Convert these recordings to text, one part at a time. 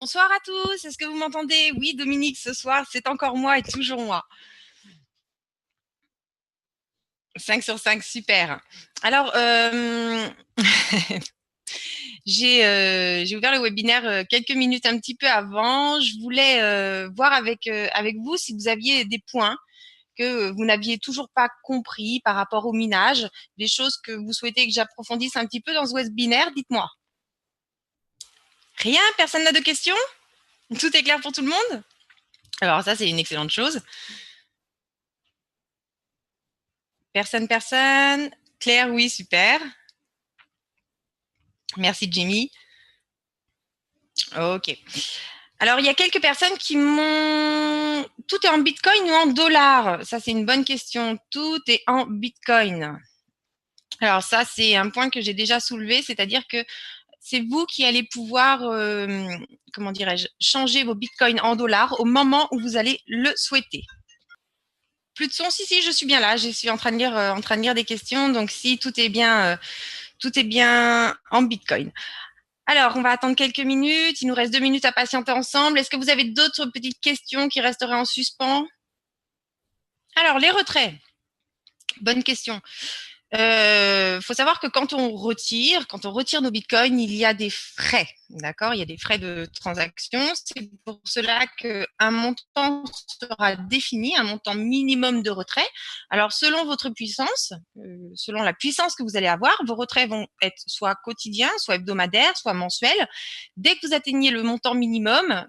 Bonsoir à tous, est-ce que vous m'entendez? Oui, Dominique, ce soir, c'est encore moi et toujours moi. 5 sur 5, super. Alors, j'ai ouvert le webinaire quelques minutes un petit peu avant. Je voulais voir avec vous si vous aviez des points que vous n'aviez toujours pas compris par rapport au minage, des choses que vous souhaitez que j'approfondisse un petit peu dans ce webinaire. Dites-moi. Rien? Personne n'a de questions? Tout est clair pour tout le monde? Alors ça, c'est une excellente chose. Personne. Claire, oui, super. Merci, Jimmy. Ok. Alors, il y a quelques personnes qui m'ont... Tout est en Bitcoin ou en dollars? Ça, c'est une bonne question. Tout est en Bitcoin. Alors ça, c'est un point que j'ai déjà soulevé, c'est-à-dire que c'est vous qui allez pouvoir, comment dirais-je, changer vos Bitcoins en dollars au moment où vous allez le souhaiter. Plus de son? Si, je suis bien là. Je suis en train de lire des questions. Donc, si tout est bien en Bitcoin. Alors, on va attendre quelques minutes. Il nous reste 2 minutes à patienter ensemble. Est-ce que vous avez d'autres petites questions qui resteraient en suspens? Alors, les retraits. Bonne question. Faut savoir que quand on retire nos bitcoins, il y a des frais, d'accord? Il y a des frais de transaction. C'est pour cela qu'un montant sera défini, un montant minimum de retrait. Alors, selon votre puissance, selon la puissance que vous allez avoir, vos retraits vont être soit quotidiens, soit hebdomadaires, soit mensuels. Dès que vous atteignez le montant minimum,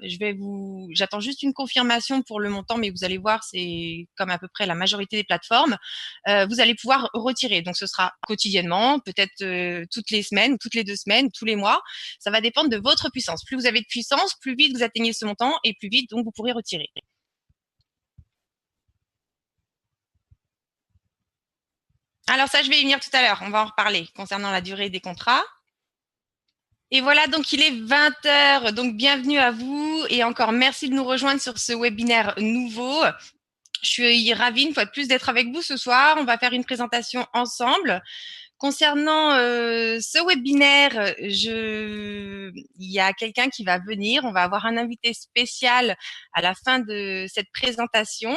j'attends juste une confirmation pour le montant, mais vous allez voir, c'est comme à peu près la majorité des plateformes. Vous allez pouvoir retirer. Donc, ce sera quotidiennement, peut-être toutes les semaines, ou toutes les 2 semaines, tous les mois. Ça va dépendre de votre puissance. Plus vous avez de puissance, plus vite vous atteignez ce montant et plus vite, donc, vous pourrez retirer. Alors ça, je vais y venir tout à l'heure. On va en reparler concernant la durée des contrats. Et voilà, donc il est 20 heures. Donc, bienvenue à vous et encore merci de nous rejoindre sur ce webinaire nouveau. Je suis ravie une fois de plus d'être avec vous ce soir. On va faire une présentation ensemble. Concernant ce webinaire, il y a quelqu'un qui va venir. On va avoir un invité spécial à la fin de cette présentation.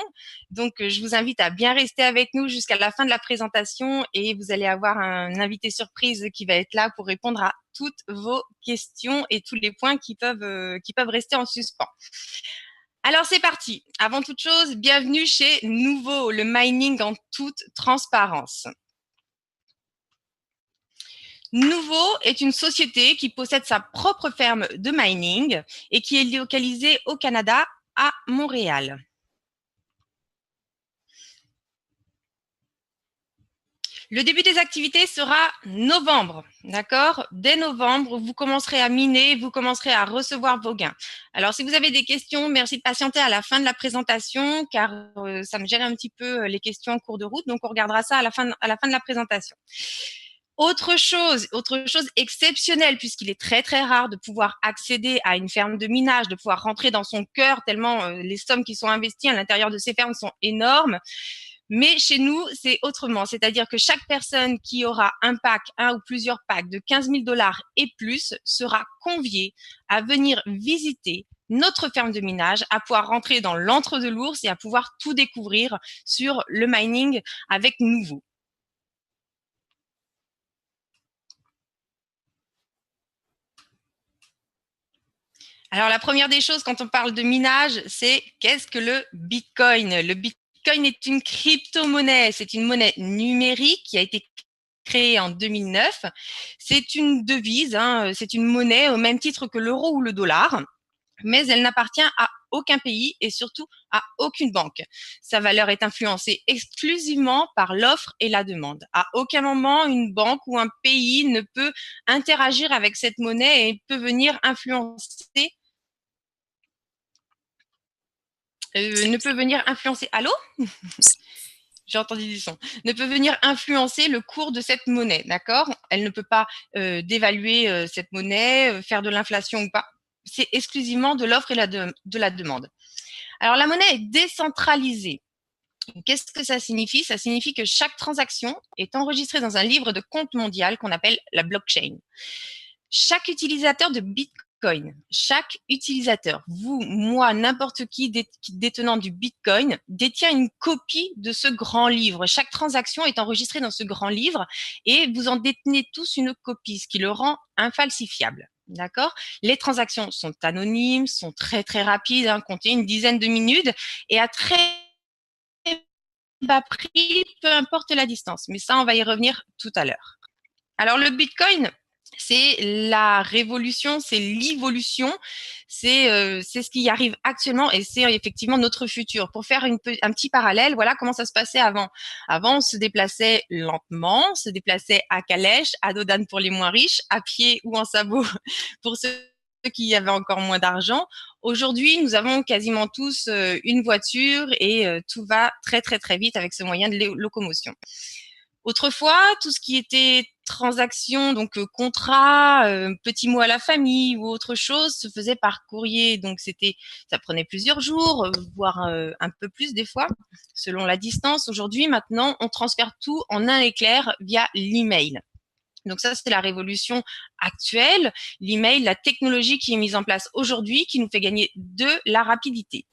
Donc, je vous invite à bien rester avec nous jusqu'à la fin de la présentation et vous allez avoir un invité surprise qui va être là pour répondre à toutes vos questions et tous les points qui peuvent rester en suspens. Alors, c'est parti. Avant toute chose, bienvenue chez Nouveau, le mining en toute transparence. Nouveau est une société qui possède sa propre ferme de mining et qui est localisée au Canada, à Montréal. Le début des activités sera novembre, d'accord? Dès novembre, vous commencerez à miner, vous commencerez à recevoir vos gains. Alors, si vous avez des questions, merci de patienter à la fin de la présentation, car ça me gêne un petit peu les questions en cours de route, donc on regardera ça à la fin de la présentation. Autre chose exceptionnelle, puisqu'il est très très rare de pouvoir accéder à une ferme de minage, de pouvoir rentrer dans son cœur tellement les sommes qui sont investies à l'intérieur de ces fermes sont énormes. Mais chez nous, c'est autrement. C'est-à-dire que chaque personne qui aura un pack, un ou plusieurs packs de 15 000 $ et plus sera conviée à venir visiter notre ferme de minage, à pouvoir rentrer dans l'antre de l'ours et à pouvoir tout découvrir sur le mining avec Nouveau. Alors, la première des choses quand on parle de minage, c'est qu'est-ce que le Bitcoin? Le Bitcoin est une crypto-monnaie. C'est une monnaie numérique qui a été créée en 2009. C'est une devise, c'est une monnaie au même titre que l'euro ou le dollar, mais elle n'appartient à aucun pays et surtout à aucune banque. Sa valeur est influencée exclusivement par l'offre et la demande. À aucun moment, une banque ou un pays ne peut interagir avec cette monnaie et peut venir influencer ne peut venir influencer. Allô? J'ai entendu du son. Ne peut venir influencer le cours de cette monnaie, d'accord? Elle ne peut pas dévaluer cette monnaie, faire de l'inflation ou pas. C'est exclusivement de l'offre et de la demande. Alors, la monnaie est décentralisée. Qu'est-ce que ça signifie? Ça signifie que chaque transaction est enregistrée dans un livre de compte mondial qu'on appelle la blockchain. Chaque utilisateur de Bitcoin Bitcoin. Chaque utilisateur, vous, moi, n'importe qui détenant du Bitcoin, détient une copie de ce grand livre. Chaque transaction est enregistrée dans ce grand livre et vous en détenez tous une copie, ce qui le rend infalsifiable. D'accord? Les transactions sont anonymes, sont très très rapides, comptez une dizaine de minutes et à très bas prix, peu importe la distance. Mais ça, on va y revenir tout à l'heure. Alors le Bitcoin, c'est la révolution, c'est l'évolution, c'est ce qui arrive actuellement et c'est effectivement notre futur. Pour faire un petit parallèle, voilà comment ça se passait avant. Avant, on se déplaçait lentement, on se déplaçait à calèche, à dos d'âne pour les moins riches, à pied ou en sabot pour ceux qui avaient encore moins d'argent. Aujourd'hui, nous avons quasiment tous une voiture et tout va très très très vite avec ce moyen de locomotion. Autrefois, tout ce qui était transaction, donc contrat, petit mot à la famille ou autre chose, se faisait par courrier. Donc ça prenait plusieurs jours, voire un peu plus des fois, selon la distance. Aujourd'hui, maintenant, on transfère tout en un éclair via l'email. Donc ça, c'est la révolution actuelle. L'email, la technologie qui est mise en place aujourd'hui, qui nous fait gagner de la rapidité.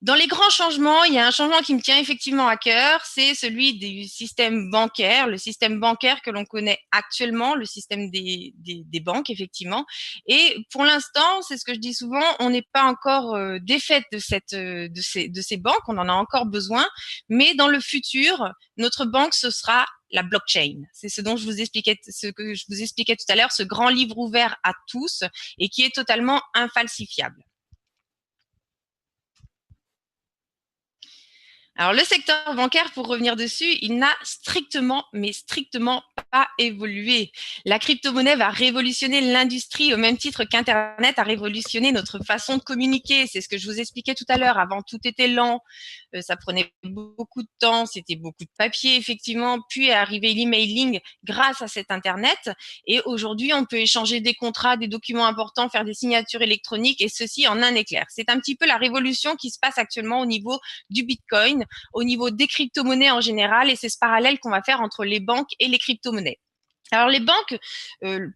Dans les grands changements, il y a un changement qui me tient effectivement à cœur, c'est celui du système bancaire, le système bancaire que l'on connaît actuellement, le système des banques, effectivement. Et pour l'instant, c'est ce que je dis souvent, on n'est pas encore défaite de ces banques, on en a encore besoin, mais dans le futur, notre banque, ce sera la blockchain. C'est ce que je vous expliquais tout à l'heure, ce grand livre ouvert à tous et qui est totalement infalsifiable. Alors, le secteur bancaire, pour revenir dessus, il n'a strictement, mais strictement pas évolué. La crypto-monnaie va révolutionner l'industrie au même titre qu'Internet a révolutionné notre façon de communiquer. C'est ce que je vous expliquais tout à l'heure. Avant, tout était lent. Ça prenait beaucoup de temps. C'était beaucoup de papier, effectivement. Puis est arrivé l'emailing grâce à cet Internet. Et aujourd'hui, on peut échanger des contrats, des documents importants, faire des signatures électroniques et ceci en un éclair. C'est un petit peu la révolution qui se passe actuellement au niveau du Bitcoin, au niveau des crypto-monnaies en général, et c'est ce parallèle qu'on va faire entre les banques et les crypto-monnaies. Alors les banques,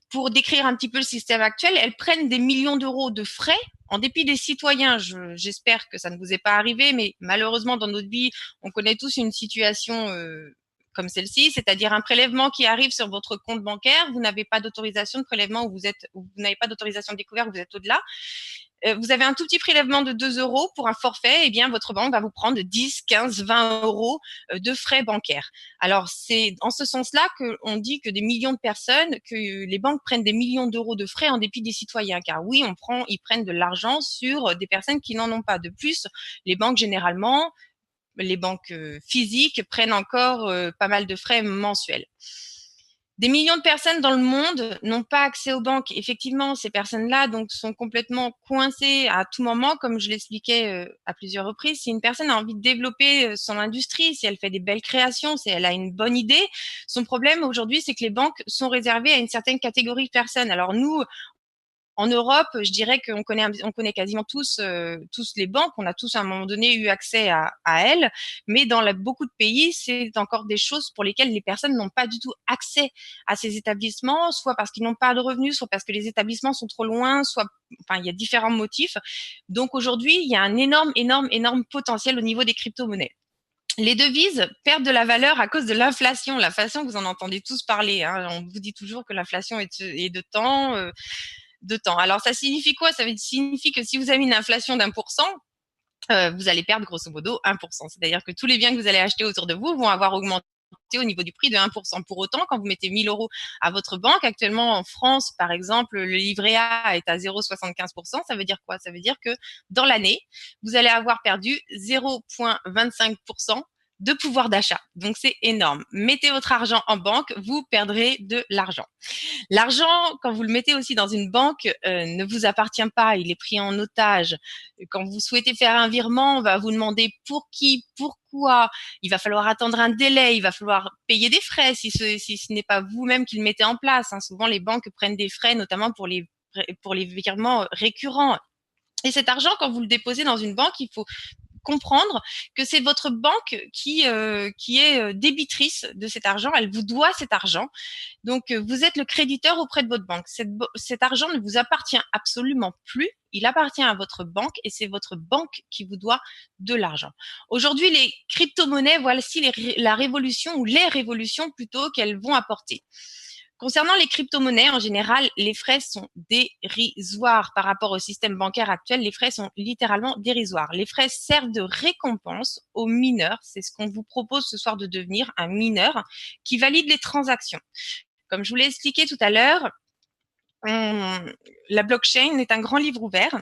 pour décrire un petit peu le système actuel, elles prennent des millions d'euros de frais en dépit des citoyens. J'espère que ça ne vous est pas arrivé, mais malheureusement dans notre vie, on connaît tous une situation comme celle-ci, c'est-à-dire un prélèvement qui arrive sur votre compte bancaire, vous n'avez pas d'autorisation de prélèvement ou vous n'avez pas d'autorisation de découvert, vous êtes au-delà. Vous avez un tout petit prélèvement de 2 euros pour un forfait, eh bien, votre banque va vous prendre 10, 15, 20 euros de frais bancaires. Alors, c'est en ce sens-là qu'on dit que des millions de personnes, que les banques prennent des millions d'euros de frais en dépit des citoyens. Car oui, ils prennent de l'argent sur des personnes qui n'en ont pas. De plus, les banques, généralement, les banques physiques prennent encore pas mal de frais mensuels. Des millions de personnes dans le monde n'ont pas accès aux banques. Effectivement, ces personnes-là donc sont complètement coincées à tout moment, comme je l'expliquais à plusieurs reprises. Si une personne a envie de développer son industrie, si elle fait des belles créations, si elle a une bonne idée, son problème aujourd'hui, c'est que les banques sont réservées à une certaine catégorie de personnes. Alors nous, en Europe, je dirais qu'on connaît quasiment tous les banques. On a tous à un moment donné eu accès à elles, mais dans beaucoup de pays, c'est encore des choses pour lesquelles les personnes n'ont pas du tout accès à ces établissements, soit parce qu'ils n'ont pas de revenus, soit parce que les établissements sont trop loin, il y a différents motifs. Donc aujourd'hui, il y a un énorme potentiel au niveau des crypto-monnaies. Les devises perdent de la valeur à cause de l'inflation. L'inflation, vous en entendez tous parler, hein. On vous dit toujours que l'inflation est de temps. Alors, ça signifie quoi? Ça signifie que si vous avez une inflation d'1%, vous allez perdre grosso modo 1%. C'est-à-dire que tous les biens que vous allez acheter autour de vous vont avoir augmenté au niveau du prix de 1%. Pour autant, quand vous mettez 1000 euros à votre banque, actuellement en France, par exemple, le livret A est à 0,75%. Ça veut dire quoi? Ça veut dire que dans l'année, vous allez avoir perdu 0,25% de pouvoir d'achat. Donc, c'est énorme. Mettez votre argent en banque, vous perdrez de l'argent. L'argent, quand vous le mettez aussi dans une banque, ne vous appartient pas. Il est pris en otage. Quand vous souhaitez faire un virement, on va vous demander pour qui, pourquoi. Il va falloir attendre un délai. Il va falloir payer des frais si ce n'est pas vous-même qui le mettez en place, hein. Souvent, les banques prennent des frais, notamment pour les virements récurrents. Et cet argent, quand vous le déposez dans une banque, il faut comprendre que c'est votre banque qui est débitrice de cet argent. Elle vous doit cet argent. Donc, vous êtes le créditeur auprès de votre banque. Cet argent ne vous appartient absolument plus. Il appartient à votre banque et c'est votre banque qui vous doit de l'argent. Aujourd'hui, les crypto-monnaies, voici la révolution ou les révolutions plutôt qu'elles vont apporter. Concernant les crypto-monnaies, en général, les frais sont dérisoires par rapport au système bancaire actuel. Les frais sont littéralement dérisoires. Les frais servent de récompense aux mineurs. C'est ce qu'on vous propose ce soir de devenir, un mineur qui valide les transactions. Comme je vous l'ai expliqué tout à l'heure, la blockchain est un grand livre ouvert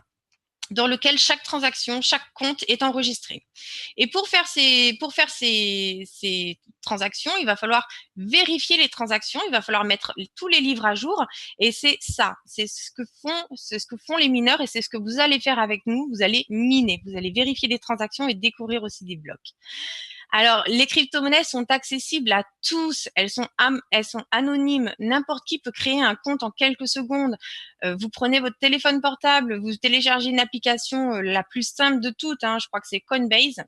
dans lequel chaque transaction, chaque compte est enregistré. Et pour faire ces transactions, il va falloir vérifier les transactions, il va falloir mettre tous les livres à jour. Et c'est ça, c'est ce que font les mineurs et c'est ce que vous allez faire avec nous. Vous allez miner, vous allez vérifier des transactions et découvrir aussi des blocs. Alors, les crypto-monnaies sont accessibles à tous. Elles sont anonymes. N'importe qui peut créer un compte en quelques secondes. Vous prenez votre téléphone portable, vous téléchargez une application la plus simple de toutes. Je crois que c'est Coinbase.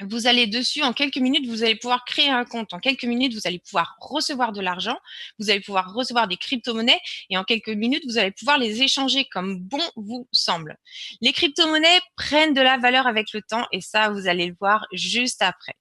Vous allez dessus, en quelques minutes, vous allez pouvoir créer un compte. En quelques minutes, vous allez pouvoir recevoir de l'argent. Vous allez pouvoir recevoir des crypto-monnaies. Et en quelques minutes, vous allez pouvoir les échanger comme bon vous semble. Les crypto-monnaies prennent de la valeur avec le temps. Et ça, vous allez le voir juste après.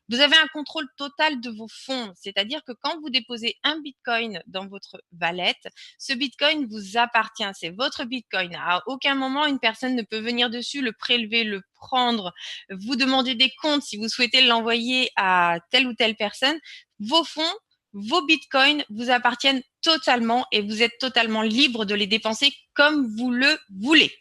Vous avez un contrôle total de vos fonds, c'est-à-dire que quand vous déposez un Bitcoin dans votre wallet, ce Bitcoin vous appartient, c'est votre Bitcoin. À aucun moment, une personne ne peut venir dessus, le prélever, le prendre, vous demander des comptes si vous souhaitez l'envoyer à telle ou telle personne. Vos fonds, vos Bitcoins vous appartiennent totalement et vous êtes totalement libre de les dépenser comme vous le voulez.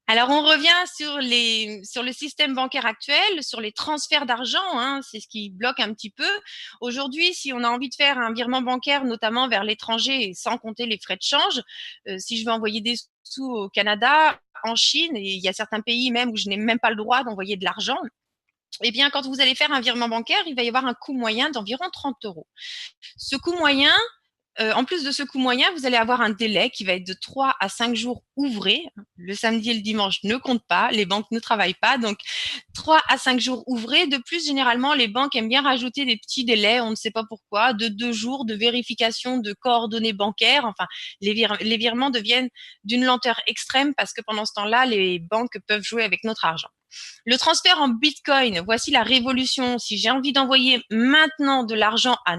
Alors, on revient sur le système bancaire actuel, sur les transferts d'argent, c'est ce qui bloque un petit peu. Aujourd'hui, si on a envie de faire un virement bancaire, notamment vers l'étranger, et sans compter les frais de change, si je veux envoyer des sous au Canada, en Chine, et il y a certains pays même où je n'ai même pas le droit d'envoyer de l'argent, eh bien, quand vous allez faire un virement bancaire, il va y avoir un coût moyen d'environ 30 €. Ce coût moyen, en plus de ce coût moyen, vous allez avoir un délai qui va être de 3 à 5 jours ouvrés. Le samedi et le dimanche ne comptent pas, les banques ne travaillent pas, donc 3 à 5 jours ouvrés. De plus, généralement, les banques aiment bien rajouter des petits délais, on ne sait pas pourquoi, de 2 jours de vérification de coordonnées bancaires. Enfin, les virements deviennent d'une lenteur extrême parce que pendant ce temps-là, les banques peuvent jouer avec notre argent. Le transfert en Bitcoin, voici la révolution. Si j'ai envie d'envoyer maintenant de l'argent à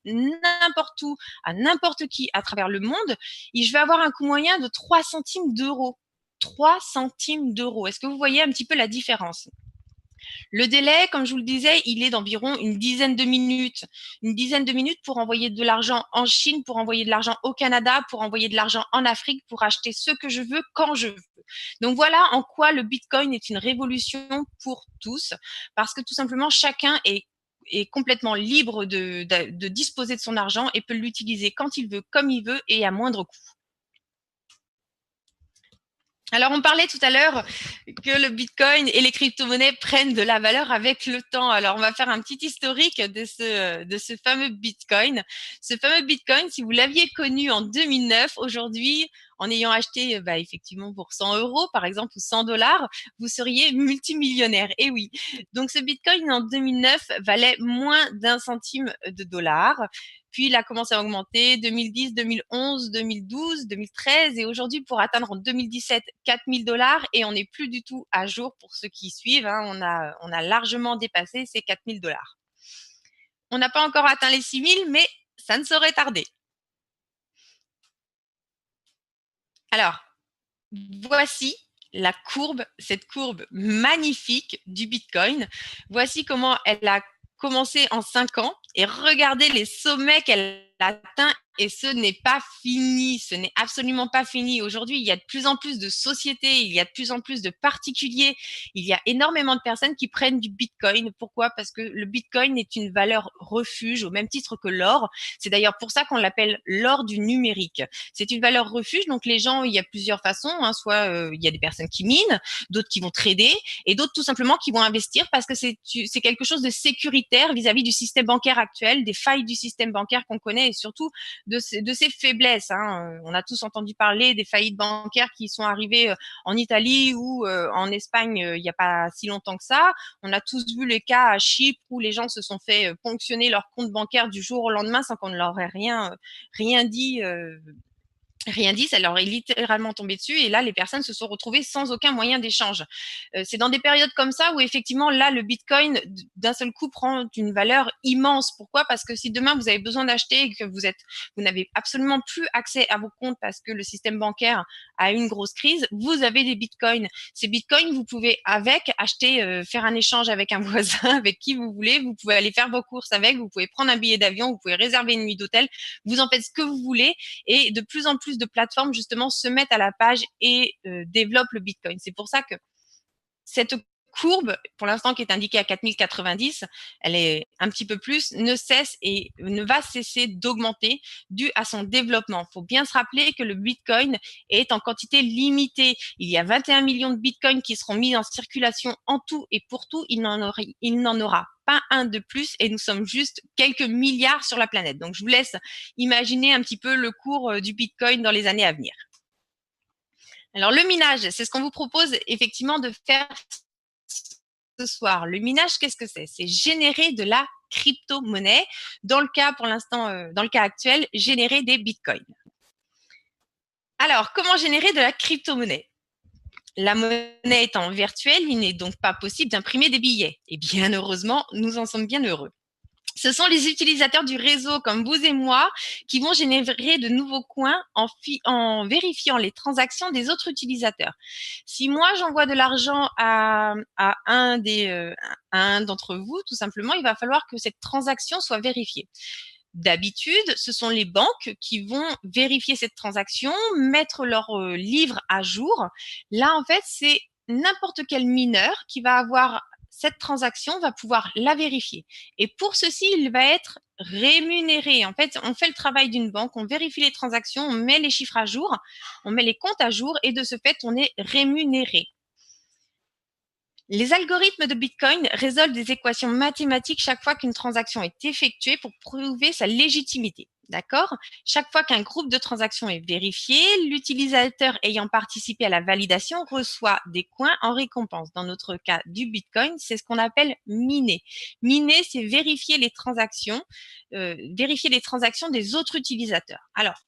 n'importe où, à n'importe qui à travers le monde, et je vais avoir un coût moyen de 3 centimes d'euros. 3 centimes d'euros. Est-ce que vous voyez un petit peu la différence? Le délai, comme je vous le disais, il est d'environ une dizaine de minutes. Une dizaine de minutes pour envoyer de l'argent en Chine, pour envoyer de l'argent au Canada, pour envoyer de l'argent en Afrique, pour acheter ce que je veux quand je veux. Donc voilà en quoi le Bitcoin est une révolution pour tous, parce que tout simplement, chacun est complètement libre de disposer de son argent et peut l'utiliser quand il veut, comme il veut et à moindre coût. Alors, on parlait tout à l'heure que le Bitcoin et les crypto-monnaies prennent de la valeur avec le temps. Alors, on va faire un petit historique de ce fameux Bitcoin. Ce fameux Bitcoin, si vous l'aviez connu en 2009, aujourd'hui, en ayant acheté effectivement pour 100 € par exemple ou 100 $, vous seriez multimillionnaire. Et oui, donc ce Bitcoin en 2009 valait moins d'1 centime de dollar. Puis, il a commencé à augmenter 2010, 2011, 2012, 2013 et aujourd'hui, pour atteindre en 2017 4 000 $ et on n'est plus du tout à jour pour ceux qui suivent. On a largement dépassé ces 4 000 $. On n'a pas encore atteint les 6 000, mais ça ne saurait tarder. Alors, voici la courbe, cette courbe magnifique du Bitcoin. Voici comment elle a commencé en 5 ans et regardez les sommets qu'elle a atteints et ce n'est pas fini, ce n'est absolument pas fini. Aujourd'hui, il y a de plus en plus de sociétés, il y a de plus en plus de particuliers, il y a énormément de personnes qui prennent du Bitcoin. Pourquoi? Parce que le Bitcoin est une valeur refuge au même titre que l'or. C'est d'ailleurs pour ça qu'on l'appelle l'or du numérique. C'est une valeur refuge, donc les gens, il y a plusieurs façons, soit il y a des personnes qui minent, d'autres qui vont trader et d'autres tout simplement qui vont investir parce que c'est quelque chose de sécuritaire vis-à-vis du système bancaire actuel, des failles du système bancaire qu'on connaît et surtout de ces faiblesses, hein. On a tous entendu parler des faillites bancaires qui sont arrivées en Italie ou en Espagne il n'y a pas si longtemps que ça. On a tous vu les cas à Chypre où les gens se sont fait ponctionner leur compte bancaire du jour au lendemain sans qu'on ne leur ait rien dit. Rien dit, ça leur est littéralement tombé dessus et là, les personnes se sont retrouvées sans aucun moyen d'échange. C'est dans des périodes comme ça où effectivement, là, le Bitcoin, d'un seul coup, prend une valeur immense. Pourquoi? Parce que si demain, vous avez besoin d'acheter et que vous n'avez absolument plus accès à vos comptes parce que le système bancaire a une grosse crise, vous avez des Bitcoins. Ces Bitcoins, vous pouvez acheter, faire un échange avec un voisin, avec qui vous voulez, vous pouvez aller faire vos courses avec, vous pouvez prendre un billet d'avion, vous pouvez réserver une nuit d'hôtel, vous en faites ce que vous voulez et de plus en plus de plateformes justement se mettent à la page et développent le Bitcoin. C'est pour ça que cette courbe, pour l'instant qui est indiquée à 4090, elle est un petit peu plus, ne cesse et ne va cesser d'augmenter dû à son développement. Il faut bien se rappeler que le Bitcoin est en quantité limitée. Il y a 21 millions de Bitcoins qui seront mis en circulation en tout et pour tout. Il n'en aura pas un de plus et nous sommes juste quelques milliards sur la planète. Donc, je vous laisse imaginer un petit peu le cours du Bitcoin dans les années à venir. Alors, le minage, c'est ce qu'on vous propose effectivement de faire ce soir. Le minage, qu'est-ce que c'est? C'est générer de la crypto-monnaie. Dans le cas, pour l'instant, dans le cas actuel, générer des bitcoins. Alors, comment générer de la crypto-monnaie? La monnaie étant virtuelle, il n'est donc pas possible d'imprimer des billets. Et bien heureusement, nous en sommes bien heureux. Ce sont les utilisateurs du réseau comme vous et moi qui vont générer de nouveaux coins en vérifiant les transactions des autres utilisateurs. Si moi j'envoie de l'argent à un d'entre vous, tout simplement, il va falloir que cette transaction soit vérifiée. D'habitude, ce sont les banques qui vont vérifier cette transaction, mettre leur livre à jour. Là, en fait, c'est n'importe quel mineur qui va avoir cette transaction va pouvoir la vérifier. Et pour ceci, il va être rémunéré. En fait, on fait le travail d'une banque, on vérifie les transactions, on met les chiffres à jour, on met les comptes à jour et de ce fait, on est rémunéré. Les algorithmes de Bitcoin résolvent des équations mathématiques chaque fois qu'une transaction est effectuée pour prouver sa légitimité. D'accord? Chaque fois qu'un groupe de transactions est vérifié, l'utilisateur ayant participé à la validation reçoit des coins en récompense. Dans notre cas du Bitcoin, c'est ce qu'on appelle miner. Miner, c'est vérifier les transactions des autres utilisateurs. Alors,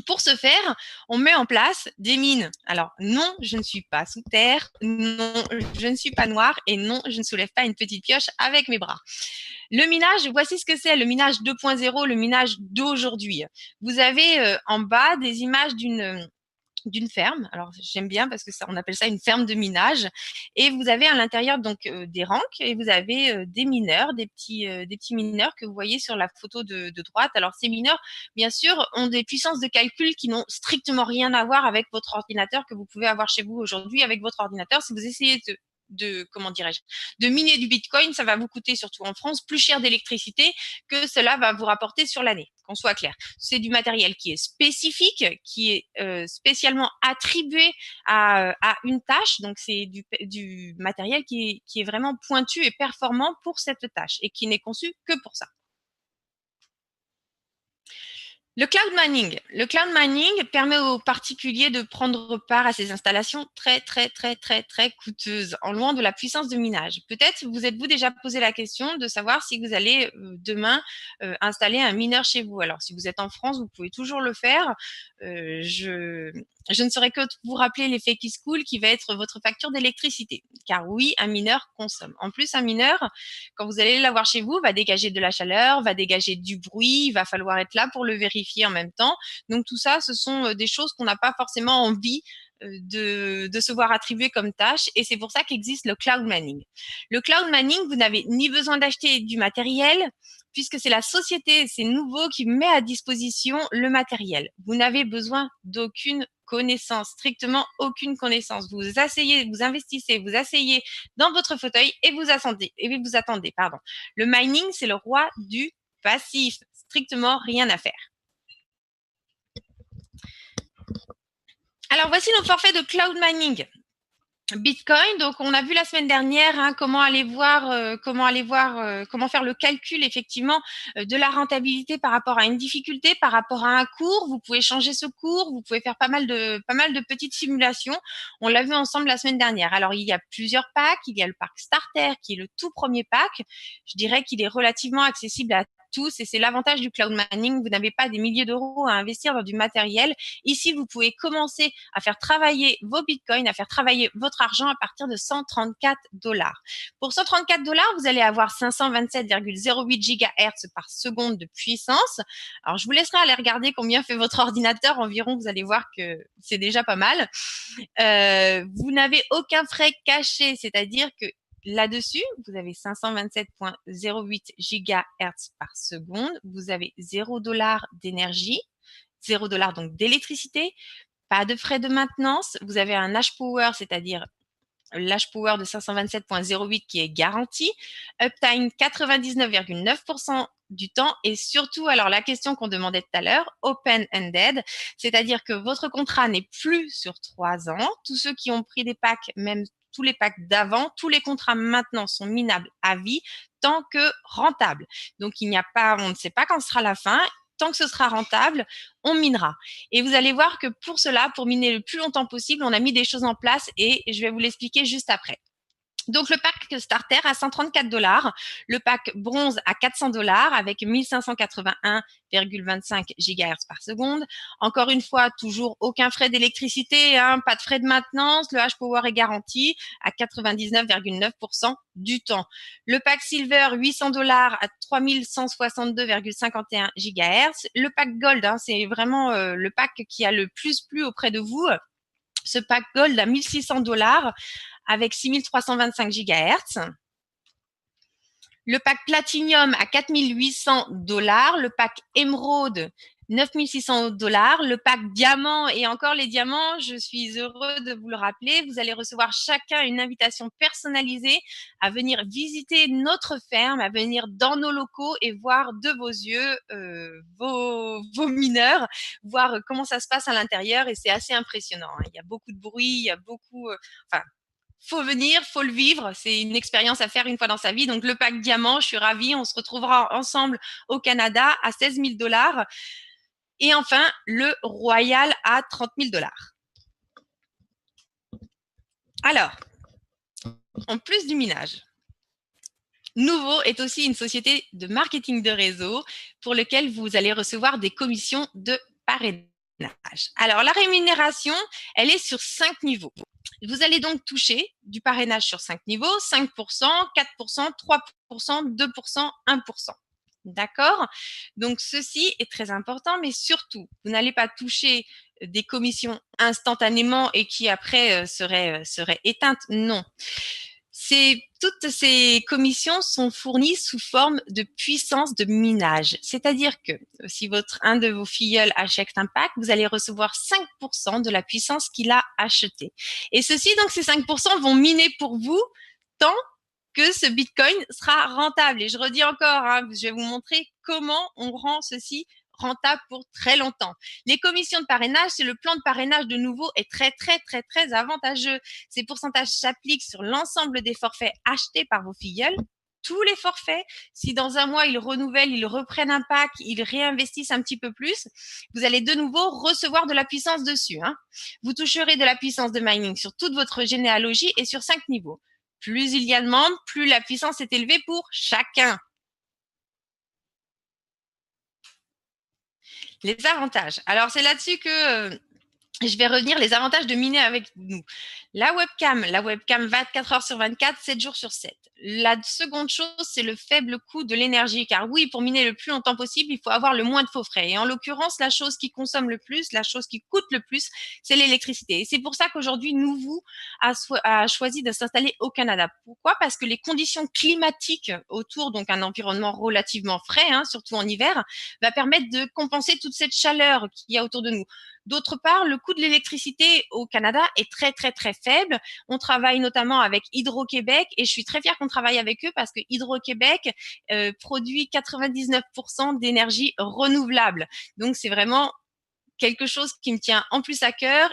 pour ce faire, on met en place des mines. Alors non, je ne suis pas sous terre, non, je ne suis pas noire et non, je ne soulève pas une petite pioche avec mes bras. Le minage, voici ce que c'est le minage 2.0, le minage d'aujourd'hui. Vous avez en bas des images d'une ferme. Alors j'aime bien parce que ça, on appelle ça une ferme de minage. Et vous avez à l'intérieur donc des ranks et vous avez des mineurs, des petits mineurs que vous voyez sur la photo de droite. Alors ces mineurs, bien sûr, ont des puissances de calcul qui n'ont strictement rien à voir avec votre ordinateur que vous pouvez avoir chez vous aujourd'hui avec votre ordinateur. Si vous essayez comment dirais-je, de miner du Bitcoin, ça va vous coûter, surtout en France, plus cher d'électricité que cela va vous rapporter sur l'année, qu'on soit clair. C'est du matériel qui est spécifique, qui est spécialement attribué à une tâche, donc c'est du matériel qui est vraiment pointu et performant pour cette tâche et qui n'est conçu que pour ça. Le cloud mining. Le cloud mining permet aux particuliers de prendre part à ces installations très, très, très, très, très coûteuses, en loin de la puissance de minage. Peut-être vous êtes-vous déjà posé la question de savoir si vous allez demain installer un mineur chez vous. Alors, si vous êtes en France, vous pouvez toujours le faire. Je ne saurais que vous rappeler l'effet qui se coule qui va être votre facture d'électricité. Car oui, un mineur consomme. En plus, un mineur, quand vous allez l'avoir chez vous, va dégager de la chaleur, va dégager du bruit, il va falloir être là pour le vérifier en même temps. Donc tout ça, ce sont des choses qu'on n'a pas forcément envie de se voir attribuer comme tâche et c'est pour ça qu'existe le cloud mining. Le cloud mining, vous n'avez ni besoin d'acheter du matériel puisque c'est la société, c'est nouveau qui met à disposition le matériel. Vous n'avez besoin d'aucune connaissance, strictement aucune connaissance. Vous asseyez, vous investissez, vous asseyez dans votre fauteuil et vous attendez, pardon. Le mining, c'est le roi du passif, strictement rien à faire. Alors, voici nos forfaits de cloud mining. Bitcoin, donc on a vu la semaine dernière hein, comment faire le calcul effectivement de la rentabilité par rapport à une difficulté, par rapport à un cours. Vous pouvez changer ce cours, vous pouvez faire pas mal de petites simulations. On l'a vu ensemble la semaine dernière. Alors il y a plusieurs packs, il y a le pack Starter qui est le tout premier pack. Je dirais qu'il est relativement accessible à tous et c'est l'avantage du cloud mining. Vous n'avez pas des milliers d'euros à investir dans du matériel. Ici, vous pouvez commencer à faire travailler vos bitcoins, à faire travailler votre argent à partir de 134 dollars. Pour 134 dollars, vous allez avoir 527,08 gigahertz par seconde de puissance. Alors, je vous laisserai aller regarder combien fait votre ordinateur environ. Vous allez voir que c'est déjà pas mal. Vous n'avez aucun frais caché, c'est-à-dire que là-dessus, vous avez 527,08 gigahertz par seconde. Vous avez 0 dollars d'énergie, 0 dollars donc d'électricité, pas de frais de maintenance. Vous avez un hash power, c'est-à-dire l'hash power de 527,08 qui est garanti. Uptime 99,9% du temps et surtout, alors la question qu'on demandait tout à l'heure, open-ended, c'est-à-dire que votre contrat n'est plus sur 3 ans. Tous ceux qui ont pris des packs, même tous les packs d'avant, tous les contrats maintenant sont minables à vie tant que rentables. Donc il n'y a pas, on ne sait pas quand sera la fin. Tant que ce sera rentable, on minera. Et vous allez voir que pour cela, pour miner le plus longtemps possible, on a mis des choses en place et je vais vous l'expliquer juste après. Donc le pack starter à 134 dollars, le pack bronze à 400 dollars avec 1581,25 GHz par seconde. Encore une fois, toujours aucun frais d'électricité, hein, pas de frais de maintenance. Le hash power est garanti à 99,9% du temps. Le pack silver 800 dollars à 3162,51 GHz. Le pack gold, hein, c'est vraiment le pack qui a le plus plu auprès de vous. Ce pack gold à 1600 dollars avec 6325 GHz. Le pack Platinum à 4800 dollars. Le pack Emerald, 9600 dollars. Le pack Diamant et encore les diamants, je suis heureux de vous le rappeler. Vous allez recevoir chacun une invitation personnalisée à venir visiter notre ferme, à venir dans nos locaux et voir de vos yeux vos mineurs, voir comment ça se passe à l'intérieur et c'est assez impressionnant. Hein. Il y a beaucoup de bruit, il y a beaucoup, enfin, faut venir, faut le vivre. C'est une expérience à faire une fois dans sa vie. Donc, le pack diamant, je suis ravie. On se retrouvera ensemble au Canada à 16 000 dollars. Et enfin, le royal à 30 000 dollars. Alors, en plus du minage, Nouveau est aussi une société de marketing de réseau pour lequel vous allez recevoir des commissions de parrainage. Alors, la rémunération, elle est sur 5 niveaux. Vous allez donc toucher du parrainage sur 5 niveaux, 5%, 4%, 3%, 2%, 1%. D'accord? Donc, ceci est très important, mais surtout, vous n'allez pas toucher des commissions instantanément et qui après seraient éteintes. Non. Toutes ces commissions sont fournies sous forme de puissance de minage. C'est-à-dire que si un de vos filleuls achète un pack, vous allez recevoir 5% de la puissance qu'il a acheté. Et donc ces 5% vont miner pour vous tant que ce Bitcoin sera rentable. Et je redis encore, hein, je vais vous montrer comment on rend ceci rentable pour très longtemps. Les commissions de parrainage, c'est le plan de parrainage de nouveau est très, très, très, très avantageux. Ces pourcentages s'appliquent sur l'ensemble des forfaits achetés par vos filleuls. Tous les forfaits, si dans un mois ils renouvellent, ils reprennent un pack, ils réinvestissent un petit peu plus, vous allez de nouveau recevoir de la puissance dessus. Hein. Vous toucherez de la puissance de mining sur toute votre généalogie et sur 5 niveaux. Plus il y a de membres, plus la puissance est élevée pour chacun. Les avantages. Alors, c'est là-dessus que je vais revenir les avantages de miner avec nous. La webcam 24 heures sur 24, 7 jours sur 7. La seconde chose, c'est le faible coût de l'énergie. Car oui, pour miner le plus longtemps possible, il faut avoir le moins de faux frais. Et en l'occurrence, la chose qui consomme le plus, la chose qui coûte le plus, c'est l'électricité. Et c'est pour ça qu'aujourd'hui, Nouveau a choisi de s'installer au Canada. Pourquoi? Parce que les conditions climatiques autour, donc un environnement relativement frais, hein, surtout en hiver, va permettre de compenser toute cette chaleur qu'il y a autour de nous. D'autre part, le coût de l'électricité au Canada est très, très, très faible. On travaille notamment avec Hydro-Québec et je suis très fière qu'on travaille avec eux parce que Hydro-Québec produit 99% d'énergie renouvelable. Donc, c'est vraiment quelque chose qui me tient en plus à cœur.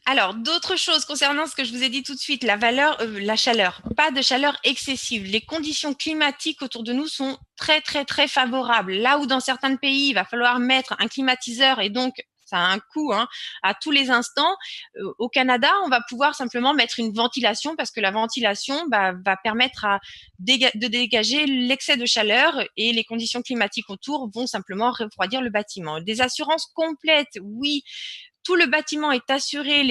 Alors, d'autres choses concernant ce que je vous ai dit tout de suite, la chaleur, pas de chaleur excessive. Les conditions climatiques autour de nous sont très, très, très favorables. Là où dans certains pays, il va falloir mettre un climatiseur et donc ça a un coût hein, à tous les instants. Au Canada, on va pouvoir simplement mettre une ventilation parce que la ventilation va permettre de dégager l'excès de chaleur et les conditions climatiques autour vont simplement refroidir le bâtiment. Des assurances complètes, oui, tout le bâtiment est assuré,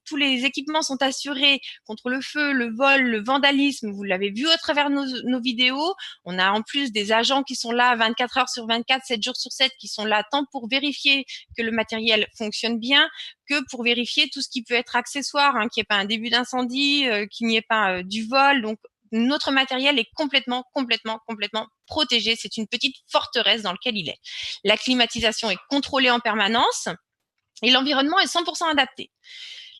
tous les équipements sont assurés contre le feu, le vol, le vandalisme. Vous l'avez vu au travers de nos vidéos. On a en plus des agents qui sont là 24 heures sur 24, 7 jours sur 7, qui sont là tant pour vérifier que le matériel fonctionne bien que pour vérifier tout ce qui peut être accessoire, hein, qu'il n'y ait pas un début d'incendie, qu'il n'y ait pas du vol. Donc, notre matériel est complètement protégé. C'est une petite forteresse dans laquelle il est. La climatisation est contrôlée en permanence et l'environnement est 100% adapté.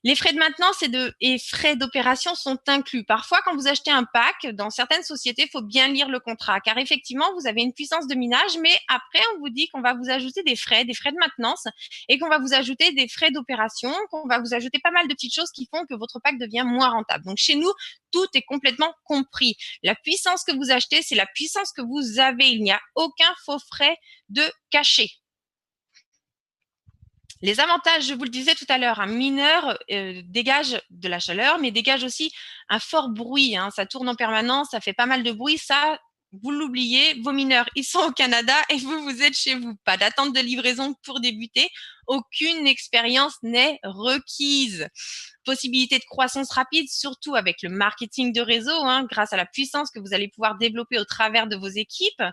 Les frais de maintenance et frais d'opération sont inclus. Parfois, quand vous achetez un pack, dans certaines sociétés, il faut bien lire le contrat, car effectivement, vous avez une puissance de minage, mais après, on vous dit qu'on va vous ajouter des frais de maintenance, et qu'on va vous ajouter des frais d'opération, qu'on va vous ajouter pas mal de petites choses qui font que votre pack devient moins rentable. Donc, chez nous, tout est complètement compris. La puissance que vous achetez, c'est la puissance que vous avez. Il n'y a aucun faux frais de cachet. Les avantages, je vous le disais tout à l'heure, un mineur dégage de la chaleur, mais dégage aussi un fort bruit. Hein. Ça tourne en permanence, ça fait pas mal de bruit. Ça, vous l'oubliez, vos mineurs, ils sont au Canada et vous, vous êtes chez vous. Pas d'attente de livraison pour débuter. Aucune expérience n'est requise. Possibilité de croissance rapide, surtout avec le marketing de réseau, hein, grâce à la puissance que vous allez pouvoir développer au travers de vos équipes.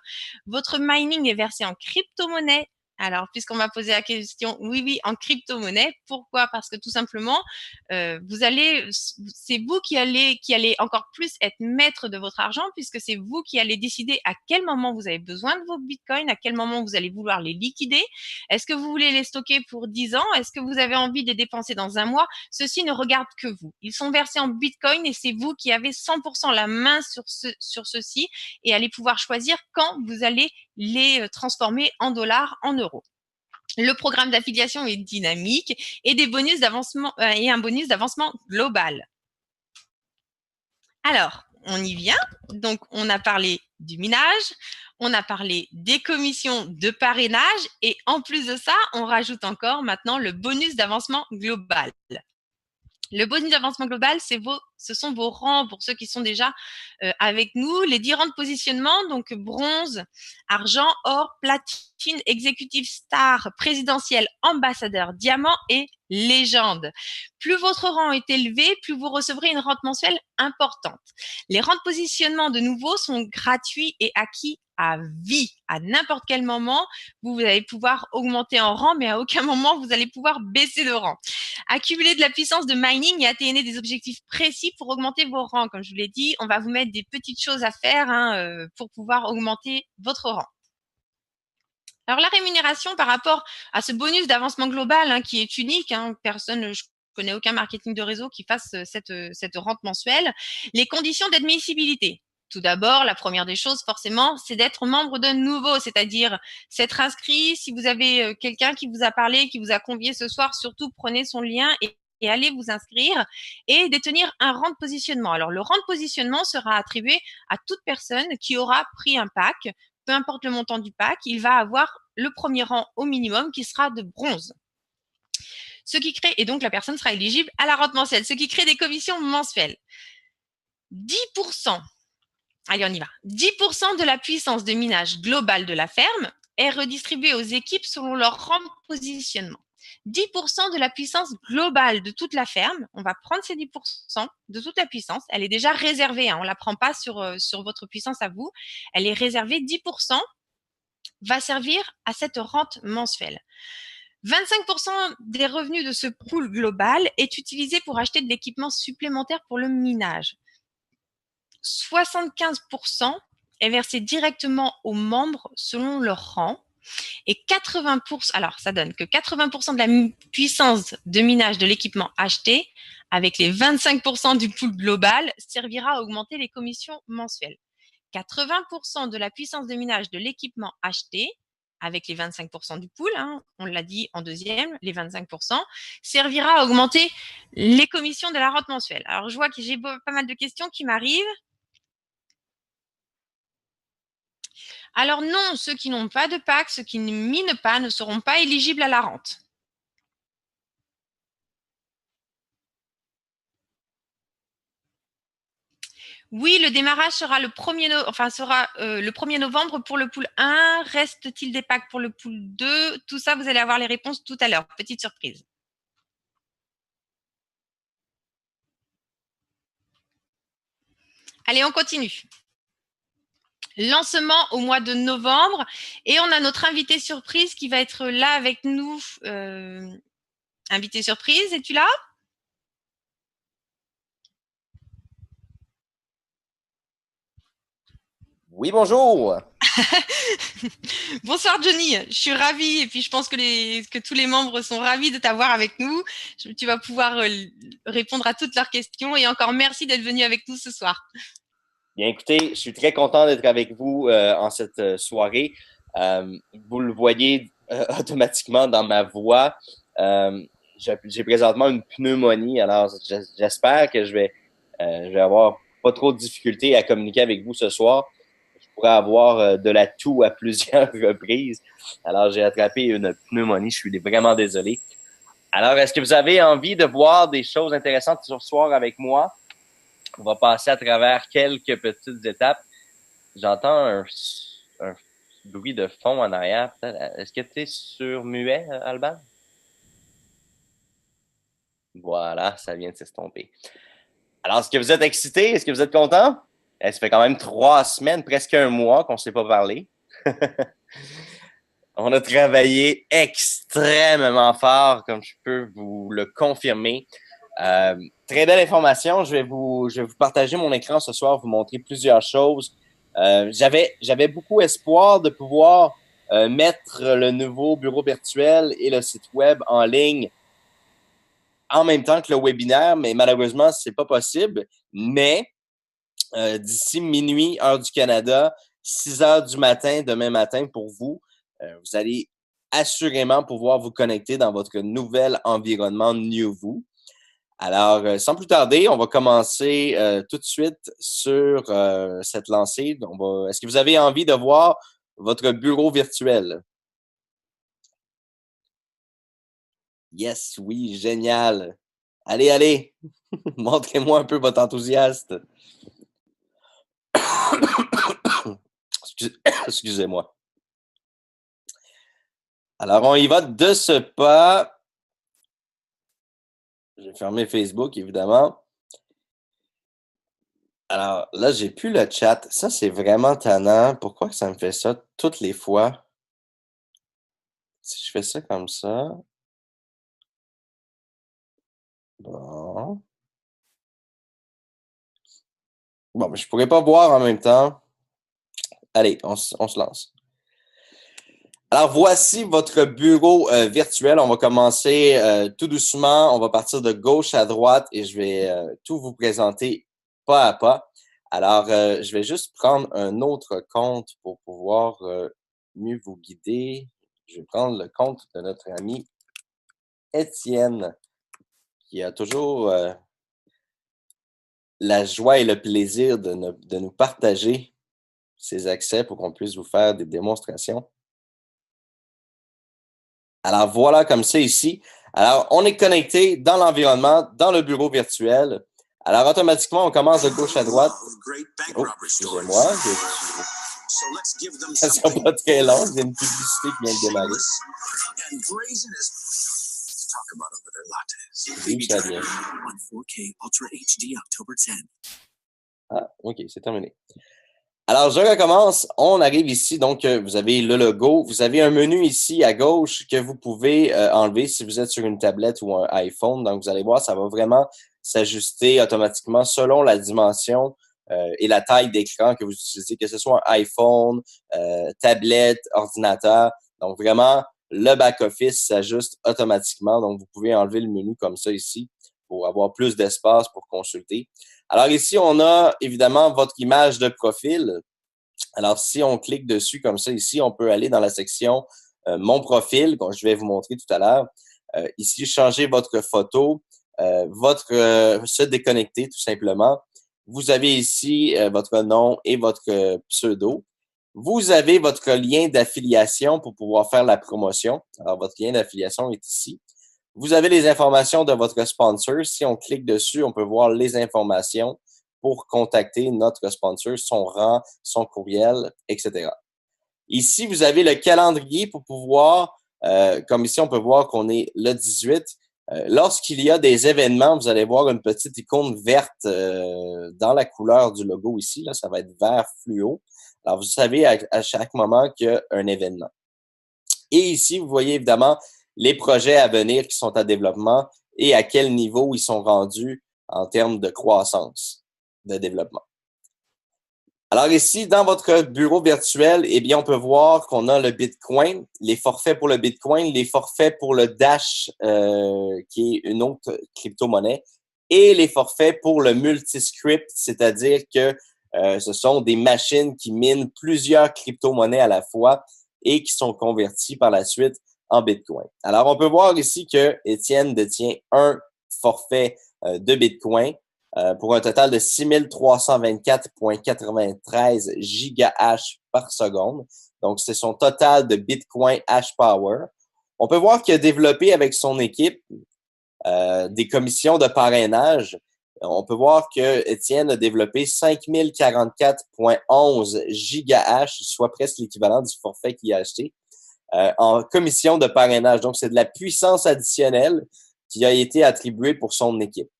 Votre mining est versé en crypto-monnaie. Alors, puisqu'on m'a posé la question, oui, en crypto-monnaie. Pourquoi? Parce que tout simplement, c'est vous qui allez encore plus être maître de votre argent, puisque c'est vous qui allez décider à quel moment vous avez besoin de vos bitcoins, à quel moment vous allez vouloir les liquider. Est-ce que vous voulez les stocker pour 10 ans? Est-ce que vous avez envie de les dépenser dans un mois? Ceci ne regarde que vous. Ils sont versés en bitcoin et c'est vous qui avez 100% la main sur ceci et allez pouvoir choisir quand vous allez les transformer en dollars, en euros. Le programme d'affiliation est dynamique et des bonus d'avancement et un bonus d'avancement global. Alors, on y vient. Donc, on a parlé du minage, on a parlé des commissions de parrainage et en plus de ça, on rajoute encore maintenant le bonus d'avancement global. Le bonus d'avancement global, ce sont vos rangs pour ceux qui sont déjà avec nous. Les 10 rangs de positionnement, donc bronze, argent, or, platine, exécutif star, présidentiel, ambassadeur, diamant et légende. Plus votre rang est élevé, plus vous recevrez une rente mensuelle importante. Les rangs de positionnement, de nouveau, sont gratuits et acquis à vie. À n'importe quel moment, vous allez pouvoir augmenter en rang, mais à aucun moment, vous allez pouvoir baisser de rang. Accumuler de la puissance de mining et atteindre des objectifs précis pour augmenter vos rangs. Comme je vous l'ai dit, on va vous mettre des petites choses à faire pour pouvoir augmenter votre rang. Alors, la rémunération par rapport à ce bonus d'avancement global qui est unique, je connais aucun marketing de réseau qui fasse cette rente mensuelle. Les conditions d'admissibilité. Tout d'abord, la première des choses, forcément, c'est d'être membre de nouveau, c'est-à-dire s'être inscrit. Si vous avez quelqu'un qui vous a parlé, qui vous a convié ce soir, surtout prenez son lien et allez vous inscrire et détenir un rang de positionnement. Alors, le rang de positionnement sera attribué à toute personne qui aura pris un pack. Peu importe le montant du pack, il va avoir le premier rang au minimum qui sera de bronze. Ce qui crée, et donc la personne sera éligible à la rente mensuelle, ce qui crée des commissions mensuelles. 10%. Allez, on y va. 10% de la puissance de minage globale de la ferme est redistribuée aux équipes selon leur rang de positionnement. 10% de la puissance globale de toute la ferme, on va prendre ces 10% de toute la puissance, elle est déjà réservée, on ne la prend pas sur votre puissance à vous, elle est réservée, 10% va servir à cette rente mensuelle. 25% des revenus de ce pool global est utilisé pour acheter de l'équipement supplémentaire pour le minage. 75% est versé directement aux membres selon leur rang. Et 80%, alors ça donne que 80% de la puissance de minage de l'équipement acheté, avec les 25% du pool global, servira à augmenter les commissions mensuelles. 80% de la puissance de minage de l'équipement acheté, avec les 25% du pool, hein, on l'a dit en deuxième, les 25%, servira à augmenter les commissions de la rente mensuelle. Alors, je vois que j'ai pas mal de questions qui m'arrivent. Alors non, ceux qui n'ont pas de PAC, ceux qui ne minent pas, ne seront pas éligibles à la rente. Oui, le démarrage sera le 1er novembre pour le pool 1. Reste-t-il des PAC pour le pool 2? Tout ça, vous allez avoir les réponses tout à l'heure. Petite surprise. Allez, on continue. Lancement au mois de novembre et on a notre invité surprise qui va être là avec nous. Invité surprise, es-tu là? Oui, bonjour. Bonsoir Johnny, je suis ravie et puis je pense que tous les membres sont ravis de t'avoir avec nous. Tu vas pouvoir répondre à toutes leurs questions et encore merci d'être venu avec nous ce soir. Bien, écoutez, je suis très content d'être avec vous en cette soirée. Vous le voyez automatiquement dans ma voix. J'ai présentement une pneumonie, alors j'espère que je vais avoir pas trop de difficultés à communiquer avec vous ce soir. Je pourrais avoir de la toux à plusieurs reprises. Alors, j'ai attrapé une pneumonie. Je suis vraiment désolé. Alors, est-ce que vous avez envie de voir des choses intéressantes ce soir avec moi? On va passer à travers quelques petites étapes. J'entends un bruit de fond en arrière. Est-ce que tu es sur muet, Alban? Voilà, ça vient de s'estomper. Alors, est-ce que vous êtes excité? Est-ce que vous êtes content? Ça fait quand même 3 semaines, presque un mois qu'on ne s'est pas parlé. On a travaillé extrêmement fort, comme je peux vous le confirmer. Très belle information. Je vais vous partager mon écran ce soir, vous montrer plusieurs choses. J'avais beaucoup espoir de pouvoir mettre le nouveau bureau virtuel et le site web en ligne en même temps que le webinaire, mais malheureusement, c'est pas possible. Mais d'ici minuit, heure du Canada, 6 heures du matin, demain matin pour vous, vous allez assurément pouvoir vous connecter dans votre nouvel environnement NewVoo. Alors, sans plus tarder, on va commencer tout de suite sur cette lancée. Est-ce que vous avez envie de voir votre bureau virtuel? Yes, oui, génial. Allez, allez, montrez-moi un peu votre enthousiasme. Excusez-moi. Alors, on y va de ce pas. J'ai fermé Facebook, évidemment. Alors, là, j'ai plus le chat. Ça, c'est vraiment tannant. Pourquoi que ça me fait ça toutes les fois? Si je fais ça comme ça. Bon. Bon, mais je pourrais pas voir en même temps. Allez, on se lance. Alors, voici votre bureau virtuel. On va commencer tout doucement. On va partir de gauche à droite et je vais tout vous présenter pas à pas. Alors, je vais juste prendre un autre compte pour pouvoir mieux vous guider. Je vais prendre le compte de notre ami Étienne, qui a toujours la joie et le plaisir de nous partager ses accès pour qu'on puisse vous faire des démonstrations. Alors voilà, comme c'est ici. Alors, on est connecté dans l'environnement, dans le bureau virtuel. Alors, automatiquement, on commence de gauche à droite. Oh, excusez-moi. Ça ne sera pas très long. Il y a une publicité qui vient de démarrer. Oui, ça vient. Ah, OK, c'est terminé. Alors, je recommence. On arrive ici. Donc, vous avez le logo. Vous avez un menu ici à gauche que vous pouvez enlever si vous êtes sur une tablette ou un iPhone. Donc, vous allez voir, ça va vraiment s'ajuster automatiquement selon la dimension et la taille d'écran que vous utilisez, que ce soit un iPhone, tablette, ordinateur. Donc, vraiment, le back-office s'ajuste automatiquement. Donc, vous pouvez enlever le menu comme ça ici pour avoir plus d'espace pour consulter. Alors ici, on a évidemment votre image de profil. Alors, si on clique dessus comme ça ici, on peut aller dans la section Mon profil, que je vais vous montrer tout à l'heure. Ici, changer votre photo, se déconnecter tout simplement. Vous avez ici votre nom et votre pseudo. Vous avez votre lien d'affiliation pour pouvoir faire la promotion. Alors, votre lien d'affiliation est ici. Vous avez les informations de votre sponsor. Si on clique dessus, on peut voir les informations pour contacter notre sponsor, son rang, son courriel, etc. Ici, vous avez le calendrier pour pouvoir, comme ici, on peut voir qu'on est le 18. Lorsqu'il y a des événements, vous allez voir une petite icône verte dans la couleur du logo ici. Là, ça va être vert fluo. Alors, vous savez à chaque moment qu'il y a un événement. Et ici, vous voyez évidemment les projets à venir qui sont à développement et à quel niveau ils sont rendus en termes de croissance, de développement. Alors ici, dans votre bureau virtuel, eh bien, on peut voir qu'on a le Bitcoin, les forfaits pour le Bitcoin, les forfaits pour le Dash, qui est une autre crypto-monnaie, et les forfaits pour le multiscript, c'est-à-dire que ce sont des machines qui minent plusieurs crypto-monnaies à la fois et qui sont converties par la suite en Bitcoin. Alors, on peut voir ici que Étienne détient un forfait de Bitcoin pour un total de 6324,93 gigahash par seconde. Donc, c'est son total de Bitcoin hash power. On peut voir qu'il a développé avec son équipe des commissions de parrainage. On peut voir que Étienne a développé 5044,11 gigahash, soit presque l'équivalent du forfait qu'il a acheté, en commission de parrainage. Donc, c'est de la puissance additionnelle qui a été attribuée pour son équipe.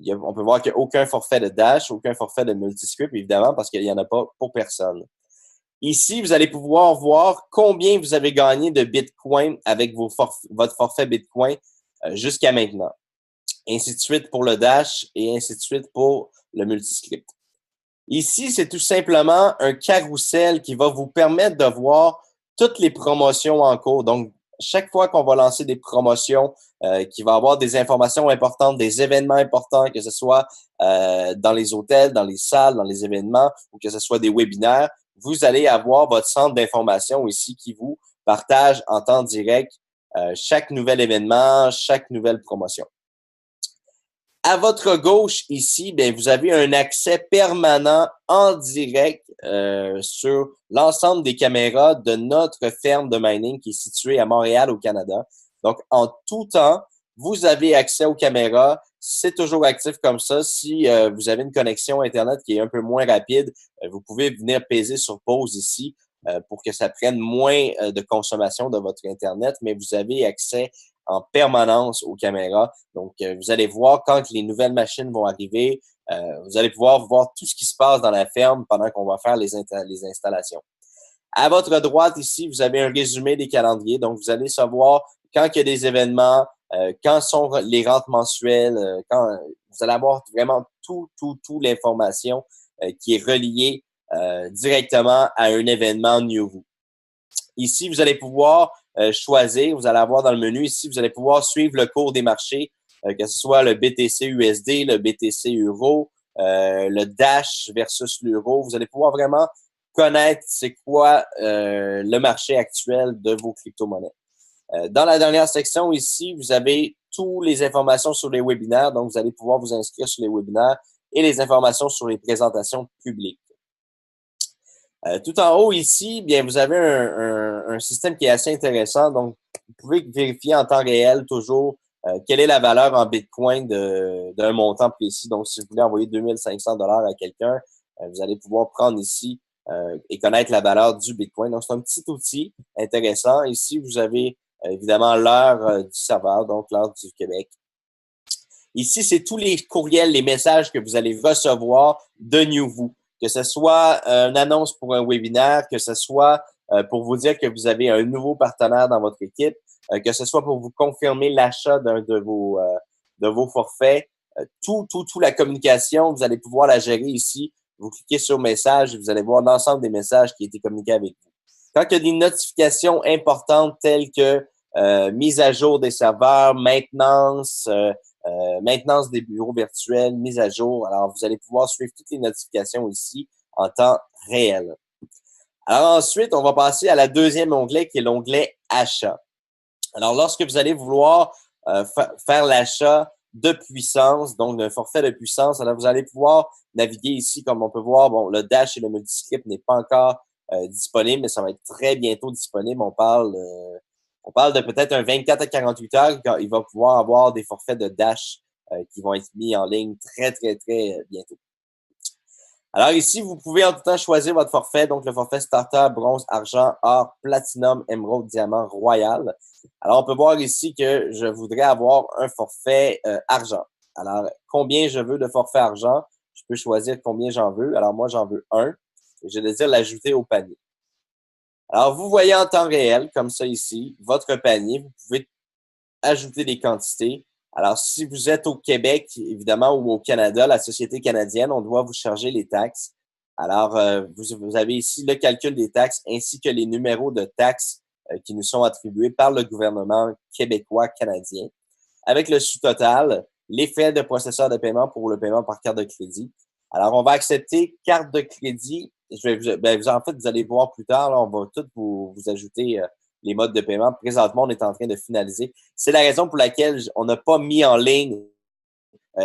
On peut voir qu'il n'y a aucun forfait de Dash, aucun forfait de multiscript, évidemment, parce qu'il n'y en a pas pour personne. Ici, vous allez pouvoir voir combien vous avez gagné de Bitcoin avec votre forfait Bitcoin jusqu'à maintenant. Ainsi de suite pour le Dash et ainsi de suite pour le multiscript. Ici, c'est tout simplement un carrousel qui va vous permettre de voir toutes les promotions en cours. Donc, chaque fois qu'on va lancer des promotions, qui va avoir des informations importantes, des événements importants, que ce soit dans les hôtels, dans les salles, dans les événements, ou que ce soit des webinaires, vous allez avoir votre centre d'information ici qui vous partage en temps direct chaque nouvel événement, chaque nouvelle promotion. À votre gauche ici, bien, vous avez un accès permanent en direct sur l'ensemble des caméras de notre ferme de mining qui est située à Montréal, au Canada. Donc, en tout temps, vous avez accès aux caméras. C'est toujours actif comme ça. Si vous avez une connexion Internet qui est un peu moins rapide, vous pouvez venir peser sur pause ici pour que ça prenne moins de consommation de votre Internet, mais vous avez accès en permanence aux caméras. Donc, vous allez voir quand les nouvelles machines vont arriver. Vous allez pouvoir voir tout ce qui se passe dans la ferme pendant qu'on va faire les installations. À votre droite, ici, vous avez un résumé des calendriers. Donc, vous allez savoir quand il y a des événements, quand sont les rentes mensuelles, quand vous allez avoir vraiment tout l'information qui est reliée directement à un événement New. Ici, vous allez pouvoir choisir, vous allez avoir dans le menu ici, vous allez pouvoir suivre le cours des marchés, que ce soit le BTC USD, le BTC Euro, le Dash versus l'Euro. Vous allez pouvoir vraiment connaître c'est quoi le marché actuel de vos crypto-monnaies. Dans la dernière section ici, vous avez toutes les informations sur les webinaires, donc vous allez pouvoir vous inscrire sur les webinaires et les informations sur les présentations publiques. Tout en haut ici, bien, vous avez un système qui est assez intéressant. Donc, vous pouvez vérifier en temps réel toujours quelle est la valeur en Bitcoin d'un montant précis. Donc, si vous voulez envoyer 2500 $ à quelqu'un, vous allez pouvoir prendre ici et connaître la valeur du Bitcoin. Donc, c'est un petit outil intéressant. Ici, vous avez évidemment l'heure du serveur, donc l'heure du Québec. Ici, c'est tous les courriels, les messages que vous allez recevoir de NewVoo. Que ce soit une annonce pour un webinaire, que ce soit pour vous dire que vous avez un nouveau partenaire dans votre équipe, que ce soit pour vous confirmer l'achat d'un de vos forfaits, tout la communication, vous allez pouvoir la gérer ici. Vous cliquez sur message et vous allez voir l'ensemble des messages qui ont été communiqués avec vous. Quand il y a des notifications importantes telles que mise à jour des serveurs, maintenance des bureaux virtuels, mise à jour. Alors, vous allez pouvoir suivre toutes les notifications ici en temps réel. Alors ensuite, on va passer à la deuxième onglet qui est l'onglet achat. Alors lorsque vous allez vouloir faire l'achat de puissance, donc d'un forfait de puissance, alors vous allez pouvoir naviguer ici, comme on peut voir, bon, le Dash et le Multiscript n'est pas encore disponible, mais ça va être très bientôt disponible. On parle de peut-être un 24 à 48 heures, quand il va pouvoir avoir des forfaits de Dash qui vont être mis en ligne très, très, très bientôt. Alors ici, vous pouvez en tout temps choisir votre forfait, donc le forfait starter, bronze, argent, or, platinum, émeraude, diamant, royal. Alors, on peut voir ici que je voudrais avoir un forfait argent. Alors, combien je veux de forfait argent? Je peux choisir combien j'en veux. Alors, moi, j'en veux un. Et je désire l'ajouter au panier. Alors, vous voyez en temps réel, comme ça ici, votre panier. Vous pouvez ajouter des quantités. Alors, si vous êtes au Québec, évidemment, ou au Canada, la société canadienne, on doit vous charger les taxes. Alors, vous avez ici le calcul des taxes ainsi que les numéros de taxes qui nous sont attribués par le gouvernement québécois canadien. Avec le sous-total, les frais de processeur de paiement pour le paiement par carte de crédit. Alors, on va accepter carte de crédit. En fait, vous allez voir plus tard, là, on va tout vous ajouter les modes de paiement. Présentement, on est en train de finaliser. C'est la raison pour laquelle on n'a pas mis en ligne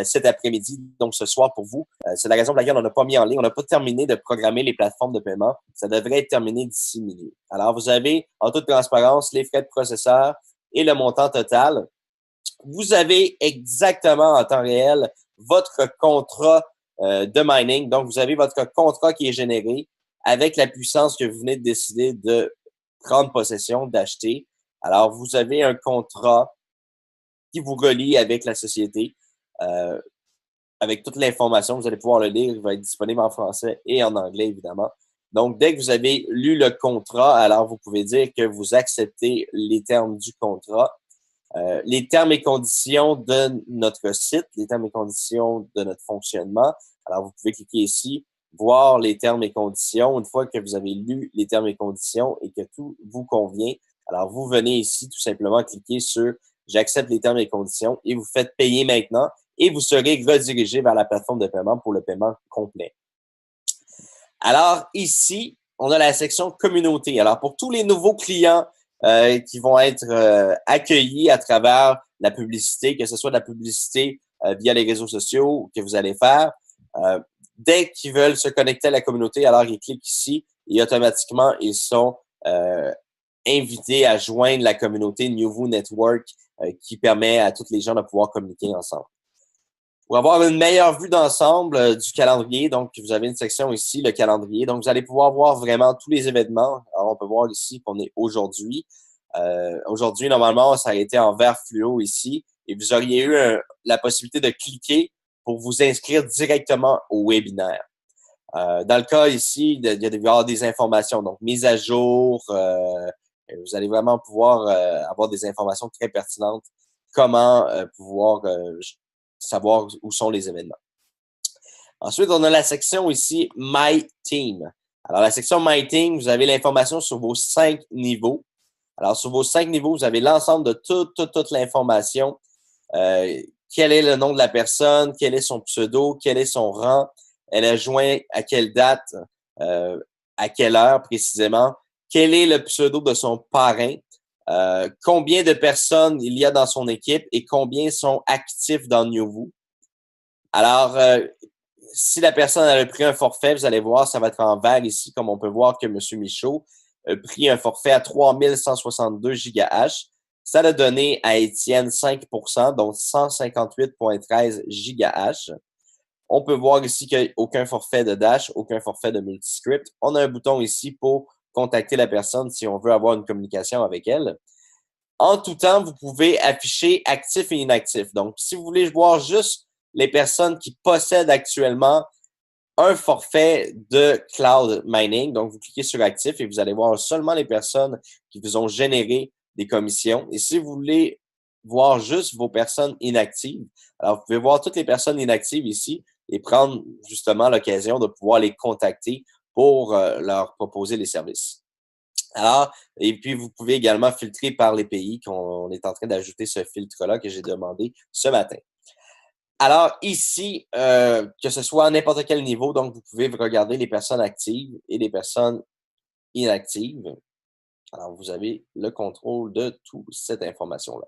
cet après-midi, donc ce soir pour vous. C'est la raison pour laquelle on n'a pas mis en ligne. On n'a pas terminé de programmer les plateformes de paiement. Ça devrait être terminé d'ici minuit. Alors, vous avez, en toute transparence, les frais de processeur et le montant total. Vous avez exactement en temps réel votre contrat de mining. Donc, vous avez votre contrat qui est généré avec la puissance que vous venez de décider de prendre possession, d'acheter. Alors, vous avez un contrat qui vous relie avec la société, avec toute l'information. Vous allez pouvoir le lire. Il va être disponible en français et en anglais, évidemment. Donc, dès que vous avez lu le contrat, alors vous pouvez dire que vous acceptez les termes du contrat. Les termes et conditions de notre site, les termes et conditions de notre fonctionnement. Alors, vous pouvez cliquer ici, voir les termes et conditions. Une fois que vous avez lu les termes et conditions et que tout vous convient, alors vous venez ici tout simplement cliquer sur j'accepte les termes et conditions et vous faites payer maintenant et vous serez redirigé vers la plateforme de paiement pour le paiement complet. Alors ici, on a la section communauté. Alors pour tous les nouveaux clients qui vont être accueillis à travers la publicité, que ce soit de la publicité via les réseaux sociaux que vous allez faire, dès qu'ils veulent se connecter à la communauté, alors ils cliquent ici et automatiquement, ils sont invités à joindre la communauté Nouveau Network qui permet à tous les gens de pouvoir communiquer ensemble. Pour avoir une meilleure vue d'ensemble du calendrier, donc vous avez une section ici, le calendrier. Donc, vous allez pouvoir voir vraiment tous les événements. Alors, on peut voir ici qu'on est aujourd'hui. Aujourd'hui, normalement, ça a été en vert fluo ici. Et vous auriez eu la possibilité de cliquer pour vous inscrire directement au webinaire. Dans le cas ici, il y avoir des informations, donc mise à jour. Vous allez vraiment pouvoir avoir des informations très pertinentes. Comment pouvoir savoir où sont les événements. Ensuite, on a la section ici My Team. Alors, la section My Team, vous avez l'information sur vos 5 niveaux. Alors, sur vos 5 niveaux, vous avez l'ensemble de toute l'information. Quel est le nom de la personne? Quel est son pseudo? Quel est son rang? Elle a joint à quelle date? À quelle heure précisément? Quel est le pseudo de son parrain? Combien de personnes il y a dans son équipe et combien sont actifs dans Nouveau. Alors, si la personne a pris un forfait, vous allez voir, ça va être en vert ici, comme on peut voir que M. Michaud a pris un forfait à 3162 GHz. Ça a donné à Étienne 5%, donc 158,13 GHz. On peut voir ici qu'il n'y a aucun forfait de Dash, aucun forfait de Multiscript. On a un bouton ici pour contacter la personne si on veut avoir une communication avec elle. En tout temps, vous pouvez afficher actif et inactif. Donc, si vous voulez voir juste les personnes qui possèdent actuellement un forfait de cloud mining, donc vous cliquez sur actif et vous allez voir seulement les personnes qui vous ont généré des commissions. Et si vous voulez voir juste vos personnes inactives, alors vous pouvez voir toutes les personnes inactives ici et prendre justement l'occasion de pouvoir les contacter pour leur proposer les services. Alors, et puis vous pouvez également filtrer par les pays qu'on est en train d'ajouter ce filtre-là que j'ai demandé ce matin. Alors ici, que ce soit à n'importe quel niveau, donc vous pouvez regarder les personnes actives et les personnes inactive. Alors, vous avez le contrôle de toute cette information-là.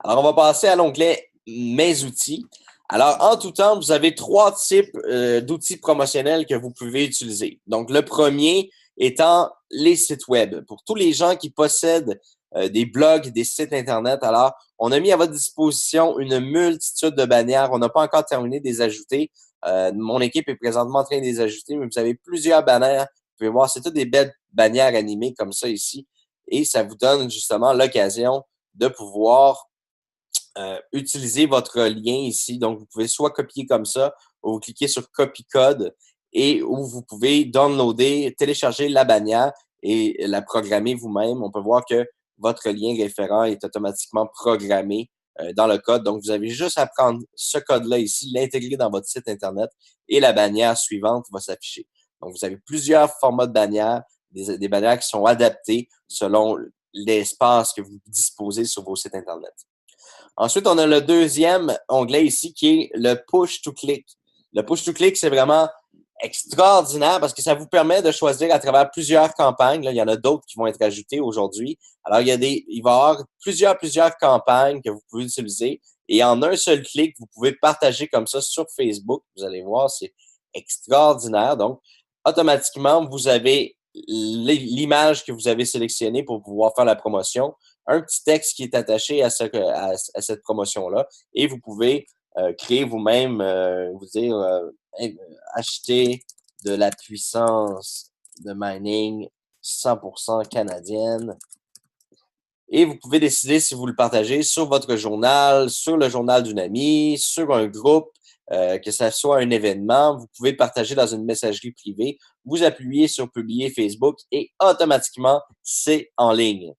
Alors, on va passer à l'onglet Mes outils. Alors, en tout temps, vous avez 3 types d'outils promotionnels que vous pouvez utiliser. Donc, le premier étant les sites web. Pour tous les gens qui possèdent des blogs, des sites Internet, alors, on a mis à votre disposition une multitude de bannières. On n'a pas encore terminé de les ajouter. Mon équipe est présentement en train de les ajouter, mais vous avez plusieurs bannières. Vous pouvez voir, c'est toutes des belles bannières animées comme ça ici. Et ça vous donne justement l'occasion de pouvoir utilisez votre lien ici. Donc, vous pouvez soit copier comme ça ou vous cliquez sur Copy Code et où vous pouvez downloader, télécharger la bannière et la programmer vous-même. On peut voir que votre lien référent est automatiquement programmé dans le code. Donc, vous avez juste à prendre ce code-là ici, l'intégrer dans votre site Internet et la bannière suivante va s'afficher. Donc, vous avez plusieurs formats de bannières, des bannières qui sont adaptées selon l'espace que vous disposez sur vos sites Internet. Ensuite, on a le deuxième onglet ici qui est le Push to Click. Le Push to Click, c'est vraiment extraordinaire parce que ça vous permet de choisir à travers plusieurs campagnes. Là, il y en a d'autres qui vont être ajoutées aujourd'hui. Alors, il va y avoir plusieurs campagnes que vous pouvez utiliser et en un seul clic, vous pouvez partager comme ça sur Facebook. Vous allez voir, c'est extraordinaire. Donc, automatiquement, vous avez l'image que vous avez sélectionnée pour pouvoir faire la promotion, un petit texte qui est attaché à cette promotion-là et vous pouvez créer vous-même, vous dire acheter de la puissance de mining 100% canadienne. Et vous pouvez décider si vous le partagez sur votre journal, sur le journal d'une amie, sur un groupe, que ça soit un événement. Vous pouvez partager dans une messagerie privée. Vous appuyez sur publier Facebook et automatiquement, c'est en ligne.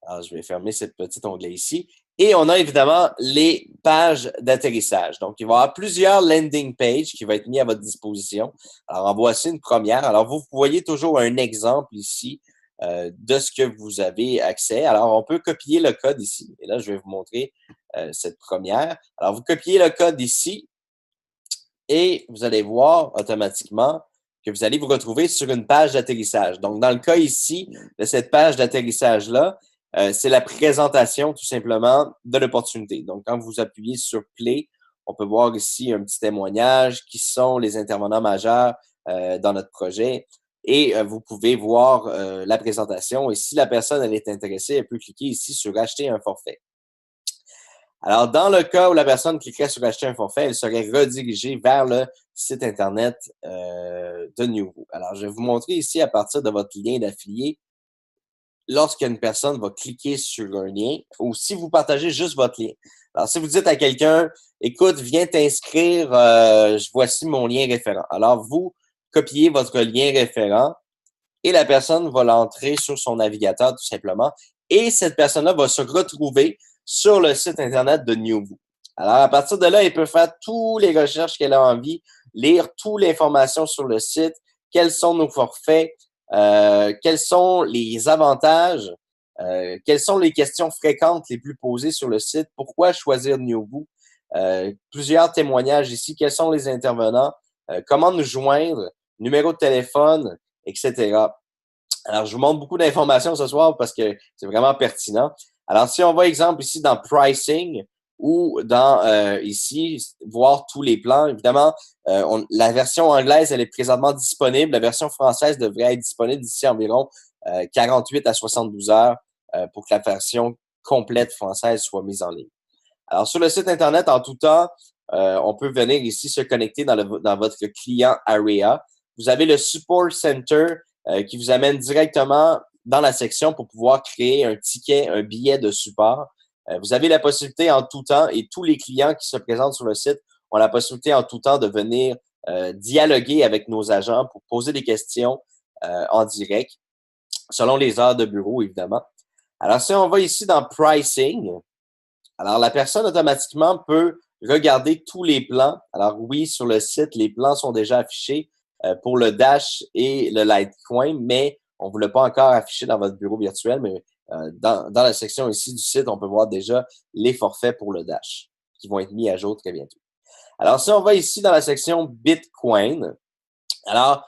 Alors, je vais fermer cette petite onglet ici. Et on a évidemment les pages d'atterrissage. Donc, il va y avoir plusieurs landing pages qui vont être mis à votre disposition. Alors, en voici une première. Alors, vous voyez toujours un exemple ici de ce que vous avez accès. Alors, on peut copier le code ici. Et là, je vais vous montrer cette première. Alors, vous copiez le code ici et vous allez voir automatiquement que vous allez vous retrouver sur une page d'atterrissage. Donc, dans le cas ici de cette page d'atterrissage-là, c'est la présentation tout simplement de l'opportunité. Donc, quand vous appuyez sur Play, on peut voir ici un petit témoignage qui sont les intervenants majeurs dans notre projet. Et vous pouvez voir la présentation. Et si la personne elle est intéressée, elle peut cliquer ici sur Acheter un forfait. Alors, dans le cas où la personne cliquerait sur Acheter un forfait, elle serait redirigée vers le site Internet de Newvoo. Alors, je vais vous montrer ici à partir de votre lien d'affilié, lorsqu'une personne va cliquer sur un lien ou si vous partagez juste votre lien. Alors, si vous dites à quelqu'un, écoute, viens t'inscrire, voici mon lien référent. Alors, vous copiez votre lien référent et la personne va l'entrer sur son navigateur tout simplement. Et cette personne-là va se retrouver sur le site Internet de Newvoo. Alors, à partir de là, elle peut faire toutes les recherches qu'elle a envie, lire toute l'information sur le site, quels sont nos forfaits, quels sont les avantages, quelles sont les questions fréquentes les plus posées sur le site, pourquoi choisir Newvoo, plusieurs témoignages ici, quels sont les intervenants, comment nous joindre, numéro de téléphone, etc. Alors, je vous montre beaucoup d'informations ce soir parce que c'est vraiment pertinent. Alors, si on va, exemple, ici dans Pricing ou dans ici, voir tous les plans, évidemment, la version anglaise, elle est présentement disponible. La version française devrait être disponible d'ici environ 48 à 72 heures pour que la version complète française soit mise en ligne. Alors, sur le site Internet, en tout temps, on peut venir ici se connecter dans votre client Area. Vous avez le Support Center qui vous amène directement dans la section pour pouvoir créer un ticket, un billet de support. Vous avez la possibilité en tout temps et tous les clients qui se présentent sur le site ont la possibilité en tout temps de venir dialoguer avec nos agents pour poser des questions en direct, selon les heures de bureau, évidemment. Alors, si on va ici dans Pricing, alors la personne automatiquement peut regarder tous les plans. Alors oui, sur le site, les plans sont déjà affichés pour le Dash et le Litecoin, mais on ne vous l'a pas encore affiché dans votre bureau virtuel, mais dans la section ici du site, on peut voir déjà les forfaits pour le Dash qui vont être mis à jour très bientôt. Alors, si on va ici dans la section Bitcoin, alors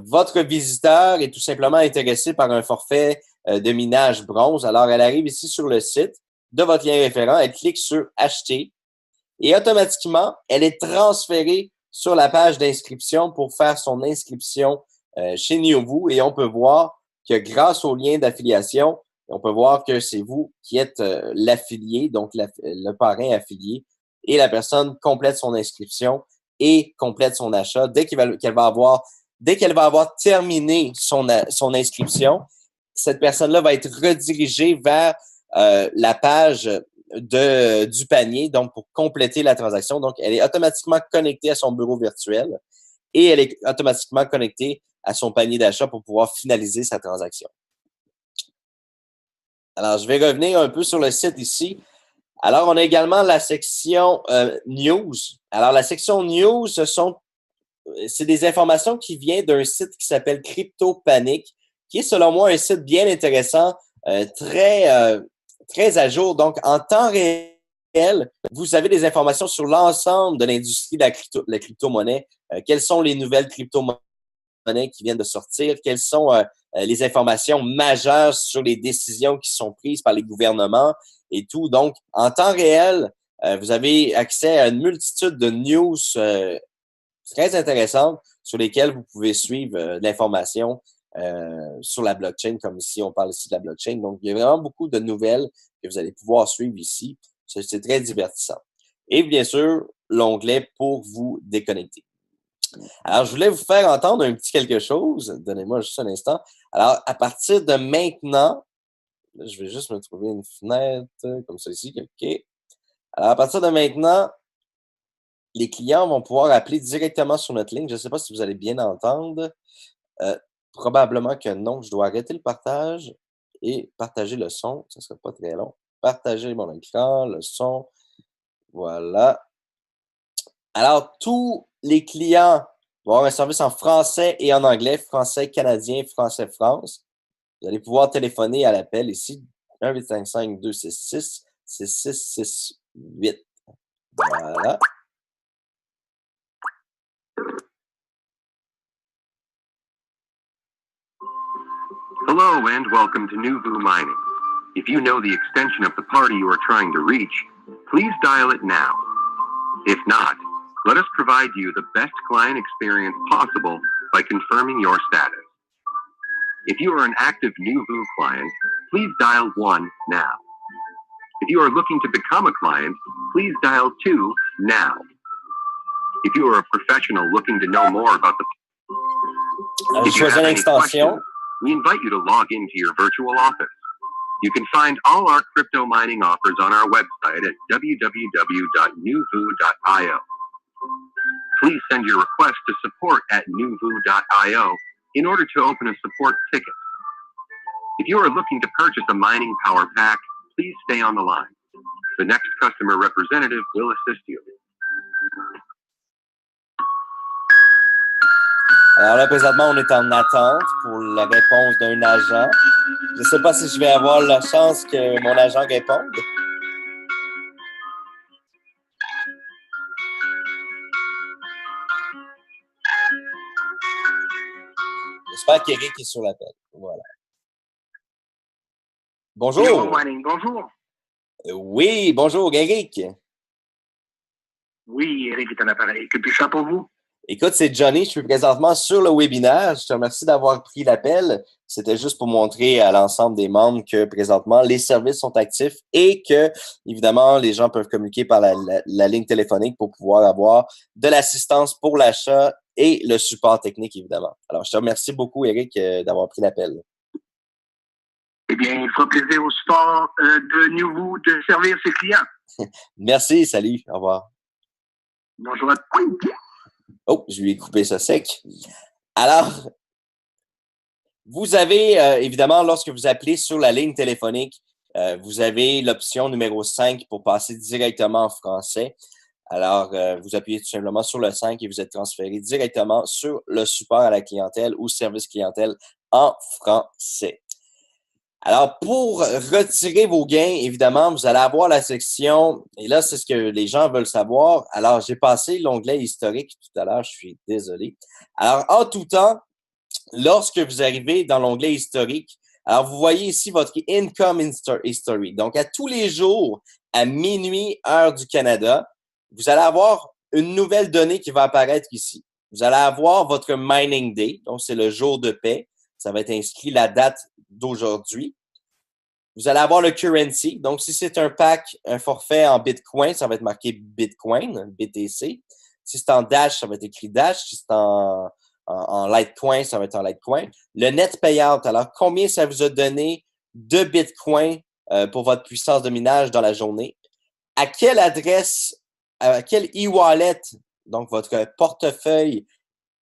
Votre visiteur est tout simplement intéressé par un forfait de minage bronze. Alors, elle arrive ici sur le site de votre lien référent, elle clique sur Acheter et automatiquement, elle est transférée sur la page d'inscription pour faire son inscription chez NewVoo et on peut voir que grâce au lien d'affiliation, on peut voir que c'est vous qui êtes l'affilié, donc le parrain affilié, et la personne complète son inscription et complète son achat dès qu'elle va avoir terminé son inscription. Cette personne-là va être redirigée vers la page du panier, donc pour compléter la transaction. Donc, elle est automatiquement connectée à son bureau virtuel et elle est automatiquement connectée à son panier d'achat pour pouvoir finaliser sa transaction. Alors, je vais revenir un peu sur le site ici. Alors, on a également la section News. Alors, la section News, c'est des informations qui viennent d'un site qui s'appelle CryptoPanic, qui est selon moi un site bien intéressant, très à jour. Donc, en temps réel, vous avez des informations sur l'ensemble de l'industrie de la crypto-monnaie. Quelles sont les nouvelles crypto-monnaies qui viennent de sortir? Quelles sont les informations majeures sur les décisions qui sont prises par les gouvernements et tout. Donc, en temps réel, vous avez accès à une multitude de news très intéressantes sur lesquelles vous pouvez suivre l'information sur la blockchain, comme ici, on parle ici de la blockchain. Donc, il y a vraiment beaucoup de nouvelles que vous allez pouvoir suivre ici. C'est très divertissant. Et bien sûr, l'onglet pour vous déconnecter. Alors, je voulais vous faire entendre un petit quelque chose. Donnez-moi juste un instant. Alors, à partir de maintenant, je vais juste me trouver une fenêtre comme celle-ci. OK. Alors, à partir de maintenant, les clients vont pouvoir appeler directement sur notre ligne. Je ne sais pas si vous allez bien entendre. Probablement que non. Je dois arrêter le partage et partager le son. Ça ne sera pas très long. Partager mon écran, le son. Voilà. Alors, tous les clients vont avoir un service en français et en anglais. Français canadien, français France. Vous allez pouvoir téléphoner à l'appel ici. 1-855-266-6668. Voilà. Hello and welcome to NewVoo Mining. If you know the extension of the party you are trying to reach, please dial it now. If not, let us provide you the best client experience possible by confirming your status. If you are an active NewVoo client, please dial 1 now. If you are looking to become a client, please dial 2 now. If you are a professional looking to know more about the... If you have any questions, we invite you to log into your virtual office. You can find all our crypto mining offers on our website at www.newvoo.io. Please send your request to support@newvoo.io in order to open a support ticket. If you are looking to purchase a mining power pack, please stay on the line. The next customer representative will assist you. Alors là, présentement, on est en attente pour la réponse d'un agent. Je ne sais pas si je vais avoir la chance que mon agent réponde. J'espère qu'Éric est sur l'appel. Voilà. Bonjour. Bonjour. Oui, bonjour, Éric. Oui, Éric est en appareil. Que puis-je faire pour vous? Écoute, c'est Johnny. Je suis présentement sur le webinaire. Je te remercie d'avoir pris l'appel. C'était juste pour montrer à l'ensemble des membres que présentement, les services sont actifs et que, évidemment, les gens peuvent communiquer par la ligne téléphonique pour pouvoir avoir de l'assistance pour l'achat et le support technique, évidemment. Alors, je te remercie beaucoup, Éric, d'avoir pris l'appel. Eh bien, il fera plaisir au support de NewVoo de servir ses clients. Merci, salut, au revoir. Bonjour à tous. Oh, je lui ai coupé ça sec. Alors, vous avez, évidemment, lorsque vous appelez sur la ligne téléphonique, vous avez l'option numéro 5 pour passer directement en français. Alors, vous appuyez tout simplement sur le 5 et vous êtes transféré directement sur le support à la clientèle ou service clientèle en français. Alors, pour retirer vos gains, évidemment, vous allez avoir la section, et là, c'est ce que les gens veulent savoir. Alors, j'ai passé l'onglet historique tout à l'heure, je suis désolé. Alors, en tout temps, lorsque vous arrivez dans l'onglet historique, alors vous voyez ici votre Income History. Donc, à tous les jours, à minuit, heure du Canada, vous allez avoir une nouvelle donnée qui va apparaître ici. Vous allez avoir votre Mining Day, donc c'est le jour de paix. Ça va être inscrit la date d'aujourd'hui. Vous allez avoir le currency. Donc, si c'est un pack, un forfait en Bitcoin, ça va être marqué Bitcoin, BTC. Si c'est en Dash, ça va être écrit Dash. Si c'est en Litecoin, ça va être en Litecoin. Le net payout, alors combien ça vous a donné de Bitcoin pour votre puissance de minage dans la journée? À quelle adresse, à quel e-wallet, donc votre portefeuille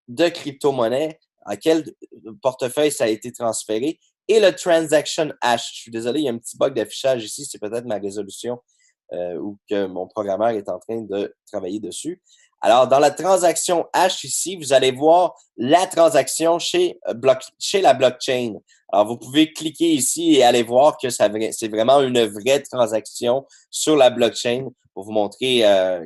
de crypto-monnaie, à quel portefeuille ça a été transféré? Et le transaction hash. Je suis désolé, il y a un petit bug d'affichage ici. C'est peut-être ma résolution ou que mon programmeur est en train de travailler dessus. Alors, dans la transaction hash ici, vous allez voir la transaction chez la blockchain. Alors, vous pouvez cliquer ici et aller voir que c'est vraiment une vraie transaction sur la blockchain pour vous montrer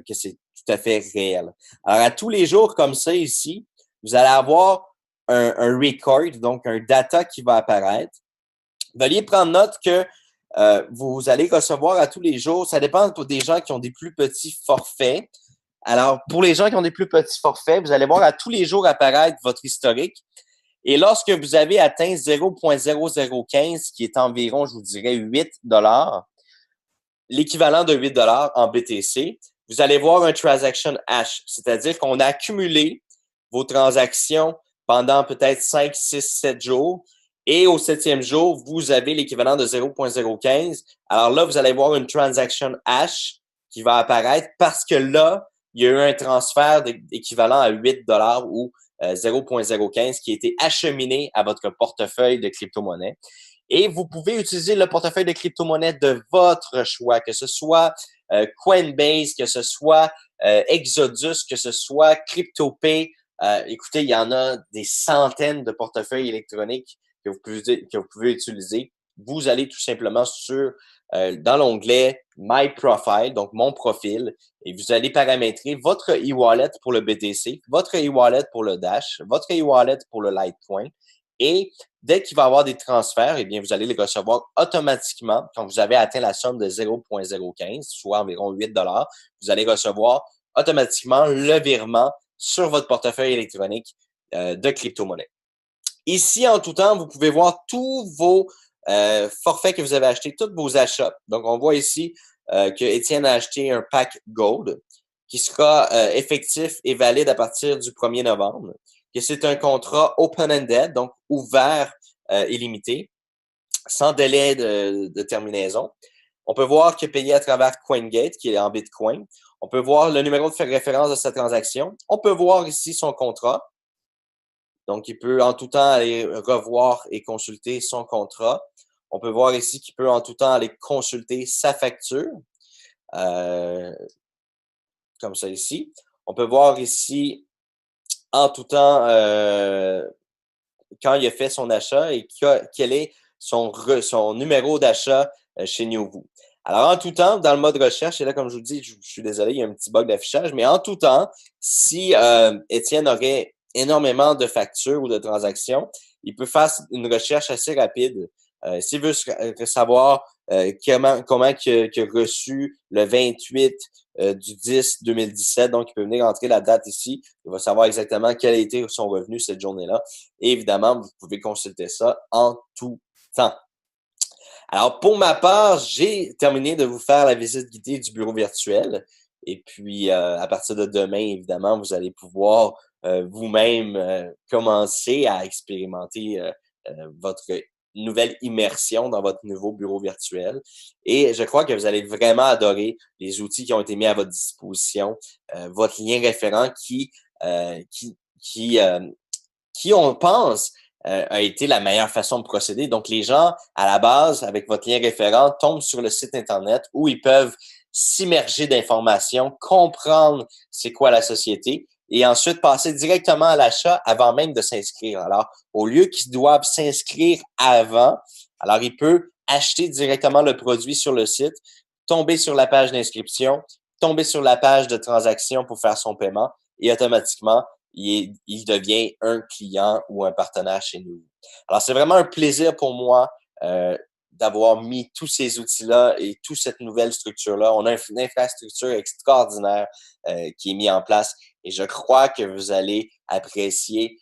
que c'est tout à fait réel. Alors, à tous les jours comme ça ici, vous allez avoir un record, donc un data qui va apparaître. Veuillez prendre note que vous allez recevoir à tous les jours, ça dépend pour des gens qui ont des plus petits forfaits. Alors, pour les gens qui ont des plus petits forfaits, vous allez voir à tous les jours apparaître votre historique. Et lorsque vous avez atteint 0.0015, qui est environ, je vous dirais, 8 $, l'équivalent de 8 $ en BTC, vous allez voir un transaction hash, c'est-à-dire qu'on a accumulé vos transactions pendant peut-être 5, 6, 7 jours. Et au 7e jour, vous avez l'équivalent de 0.015. Alors là, vous allez voir une transaction hash qui va apparaître parce que là, il y a eu un transfert équivalent à 8 $ ou 0.015 qui a été acheminé à votre portefeuille de crypto-monnaie. Et vous pouvez utiliser le portefeuille de crypto-monnaie de votre choix, que ce soit Coinbase, que ce soit Exodus, que ce soit CryptoPay. Écoutez, il y en a des centaines de portefeuilles électroniques que vous pouvez utiliser. Vous allez tout simplement dans l'onglet My Profile, donc mon profil, et vous allez paramétrer votre e-wallet pour le BTC, votre e-wallet pour le Dash, votre e-wallet pour le Litecoin. Et dès qu'il va y avoir des transferts, eh bien, vous allez les recevoir automatiquement quand vous avez atteint la somme de 0.015, soit environ 8 $. Vous allez recevoir automatiquement le virement sur votre portefeuille électronique de crypto-monnaie. Ici, en tout temps, vous pouvez voir tous vos forfaits que vous avez achetés, tous vos achats. Donc, on voit ici que Étienne a acheté un pack Gold qui sera effectif et valide à partir du 1er novembre. Que c'est un contrat open-ended, donc ouvert et limité, sans délai de terminaison. On peut voir qu'il est payé à travers CoinGate, qui est en Bitcoin. On peut voir le numéro de référence de sa transaction. On peut voir ici son contrat. Donc, il peut en tout temps aller revoir et consulter son contrat. On peut voir ici qu'il peut en tout temps aller consulter sa facture, comme ça ici. On peut voir ici en tout temps quand il a fait son achat et quel est son numéro d'achat chez NewVoo. Alors, en tout temps, dans le mode recherche, et là, comme je vous dis, je suis désolé, il y a un petit bug d'affichage, mais en tout temps, si Étienne aurait énormément de factures ou de transactions, il peut faire une recherche assez rapide. S'il veut savoir comment il a reçu le 28 du 10 2017, donc il peut venir entrer la date ici. Il va savoir exactement quel a été son revenu cette journée-là. Et évidemment, vous pouvez consulter ça en tout temps. Alors, pour ma part, j'ai terminé de vous faire la visite guidée du bureau virtuel. Et puis, à partir de demain, évidemment, vous allez pouvoir vous-même commencer à expérimenter votre nouvelle immersion dans votre nouveau bureau virtuel. Et je crois que vous allez vraiment adorer les outils qui ont été mis à votre disposition, votre lien référent qui on pense, a été la meilleure façon de procéder. Donc, les gens, à la base, avec votre lien référent, tombent sur le site Internet où ils peuvent s'immerger d'informations, comprendre c'est quoi la société et ensuite passer directement à l'achat avant même de s'inscrire. Alors, au lieu qu'ils doivent s'inscrire avant, alors il peut acheter directement le produit sur le site, tomber sur la page d'inscription, tomber sur la page de transaction pour faire son paiement et automatiquement il devient un client ou un partenaire chez nous. Alors, c'est vraiment un plaisir pour moi d'avoir mis tous ces outils-là et toute cette nouvelle structure-là. On a une infrastructure extraordinaire qui est mise en place et je crois que vous allez apprécier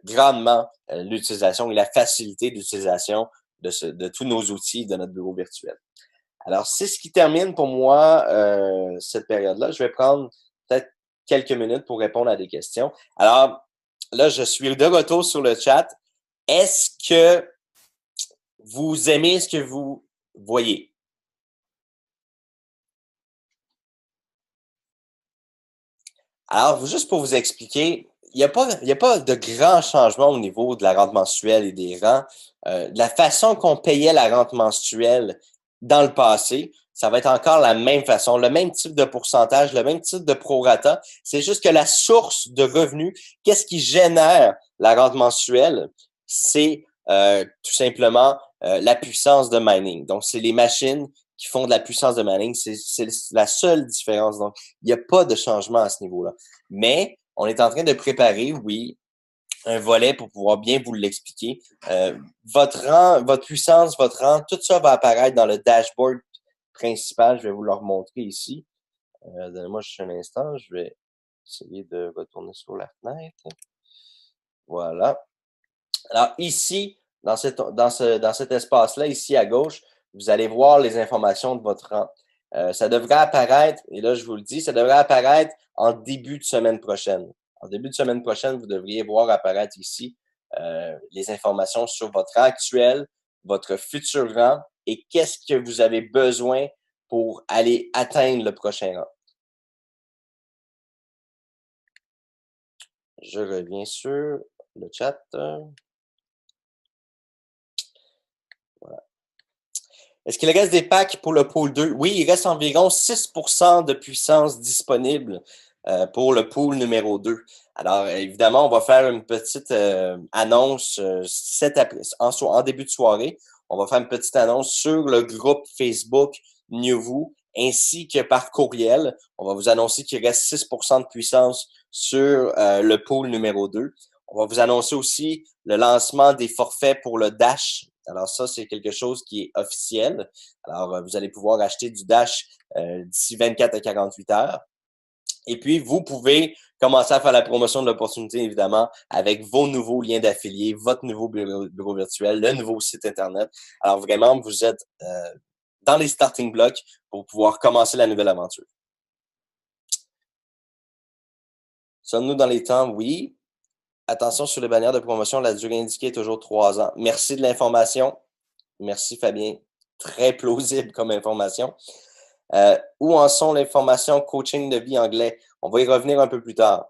grandement l'utilisation et la facilité d'utilisation de tous nos outils de notre bureau virtuel. Alors, c'est ce qui termine pour moi cette période-là. Je vais prendre peut-être quelques minutes pour répondre à des questions. Alors, là, je suis de retour sur le chat. Est-ce que vous aimez ce que vous voyez? Alors, juste pour vous expliquer, il n'y a pas de grand changement au niveau de la rente mensuelle et des rangs. De la façon qu'on payait la rente mensuelle dans le passé, ça va être encore la même façon, le même type de pourcentage, le même type de prorata. C'est juste que la source de revenus, qu'est-ce qui génère la rente mensuelle? C'est tout simplement la puissance de mining. Donc, c'est les machines qui font de la puissance de mining. C'est la seule différence. Donc, il n'y a pas de changement à ce niveau-là. Mais on est en train de préparer, oui, un volet pour pouvoir bien vous l'expliquer. Votre rang, votre puissance, votre rang, tout ça va apparaître dans le dashboard principal. Je vais vous le remontrer ici. Donnez-moi juste un instant. Je vais essayer de retourner sur la fenêtre. Voilà. Alors ici, dans cet espace-là, ici à gauche, vous allez voir les informations de votre rang. Ça devrait apparaître, et là je vous le dis, ça devrait apparaître en début de semaine prochaine. En début de semaine prochaine, vous devriez voir apparaître ici les informations sur votre rang actuel, votre futur rang et qu'est-ce que vous avez besoin pour aller atteindre le prochain rang. Je reviens sur le chat. Voilà. Est-ce qu'il reste des packs pour le pool 2? Oui, il reste environ 6% de puissance disponible pour le pool numéro 2. Alors, évidemment, on va faire une petite annonce en début de soirée. On va faire une petite annonce sur le groupe Facebook New ainsi que par courriel. On va vous annoncer qu'il reste 6% de puissance sur le pool numéro 2. On va vous annoncer aussi le lancement des forfaits pour le Dash. Alors ça, c'est quelque chose qui est officiel. Alors, vous allez pouvoir acheter du Dash d'ici 24 à 48 heures. Et puis, vous pouvez commencer à faire la promotion de l'opportunité, évidemment, avec vos nouveaux liens d'affiliés, votre nouveau bureau virtuel, le nouveau site Internet. Alors, vraiment, vous êtes dans les starting blocks pour pouvoir commencer la nouvelle aventure. Sommes-nous dans les temps? Oui. Attention sur les bannières de promotion, la durée indiquée est toujours 3 ans. Merci de l'information. Merci, Fabien. Très plausible comme information. Où en sont l'information coaching de vie anglais? On va y revenir un peu plus tard.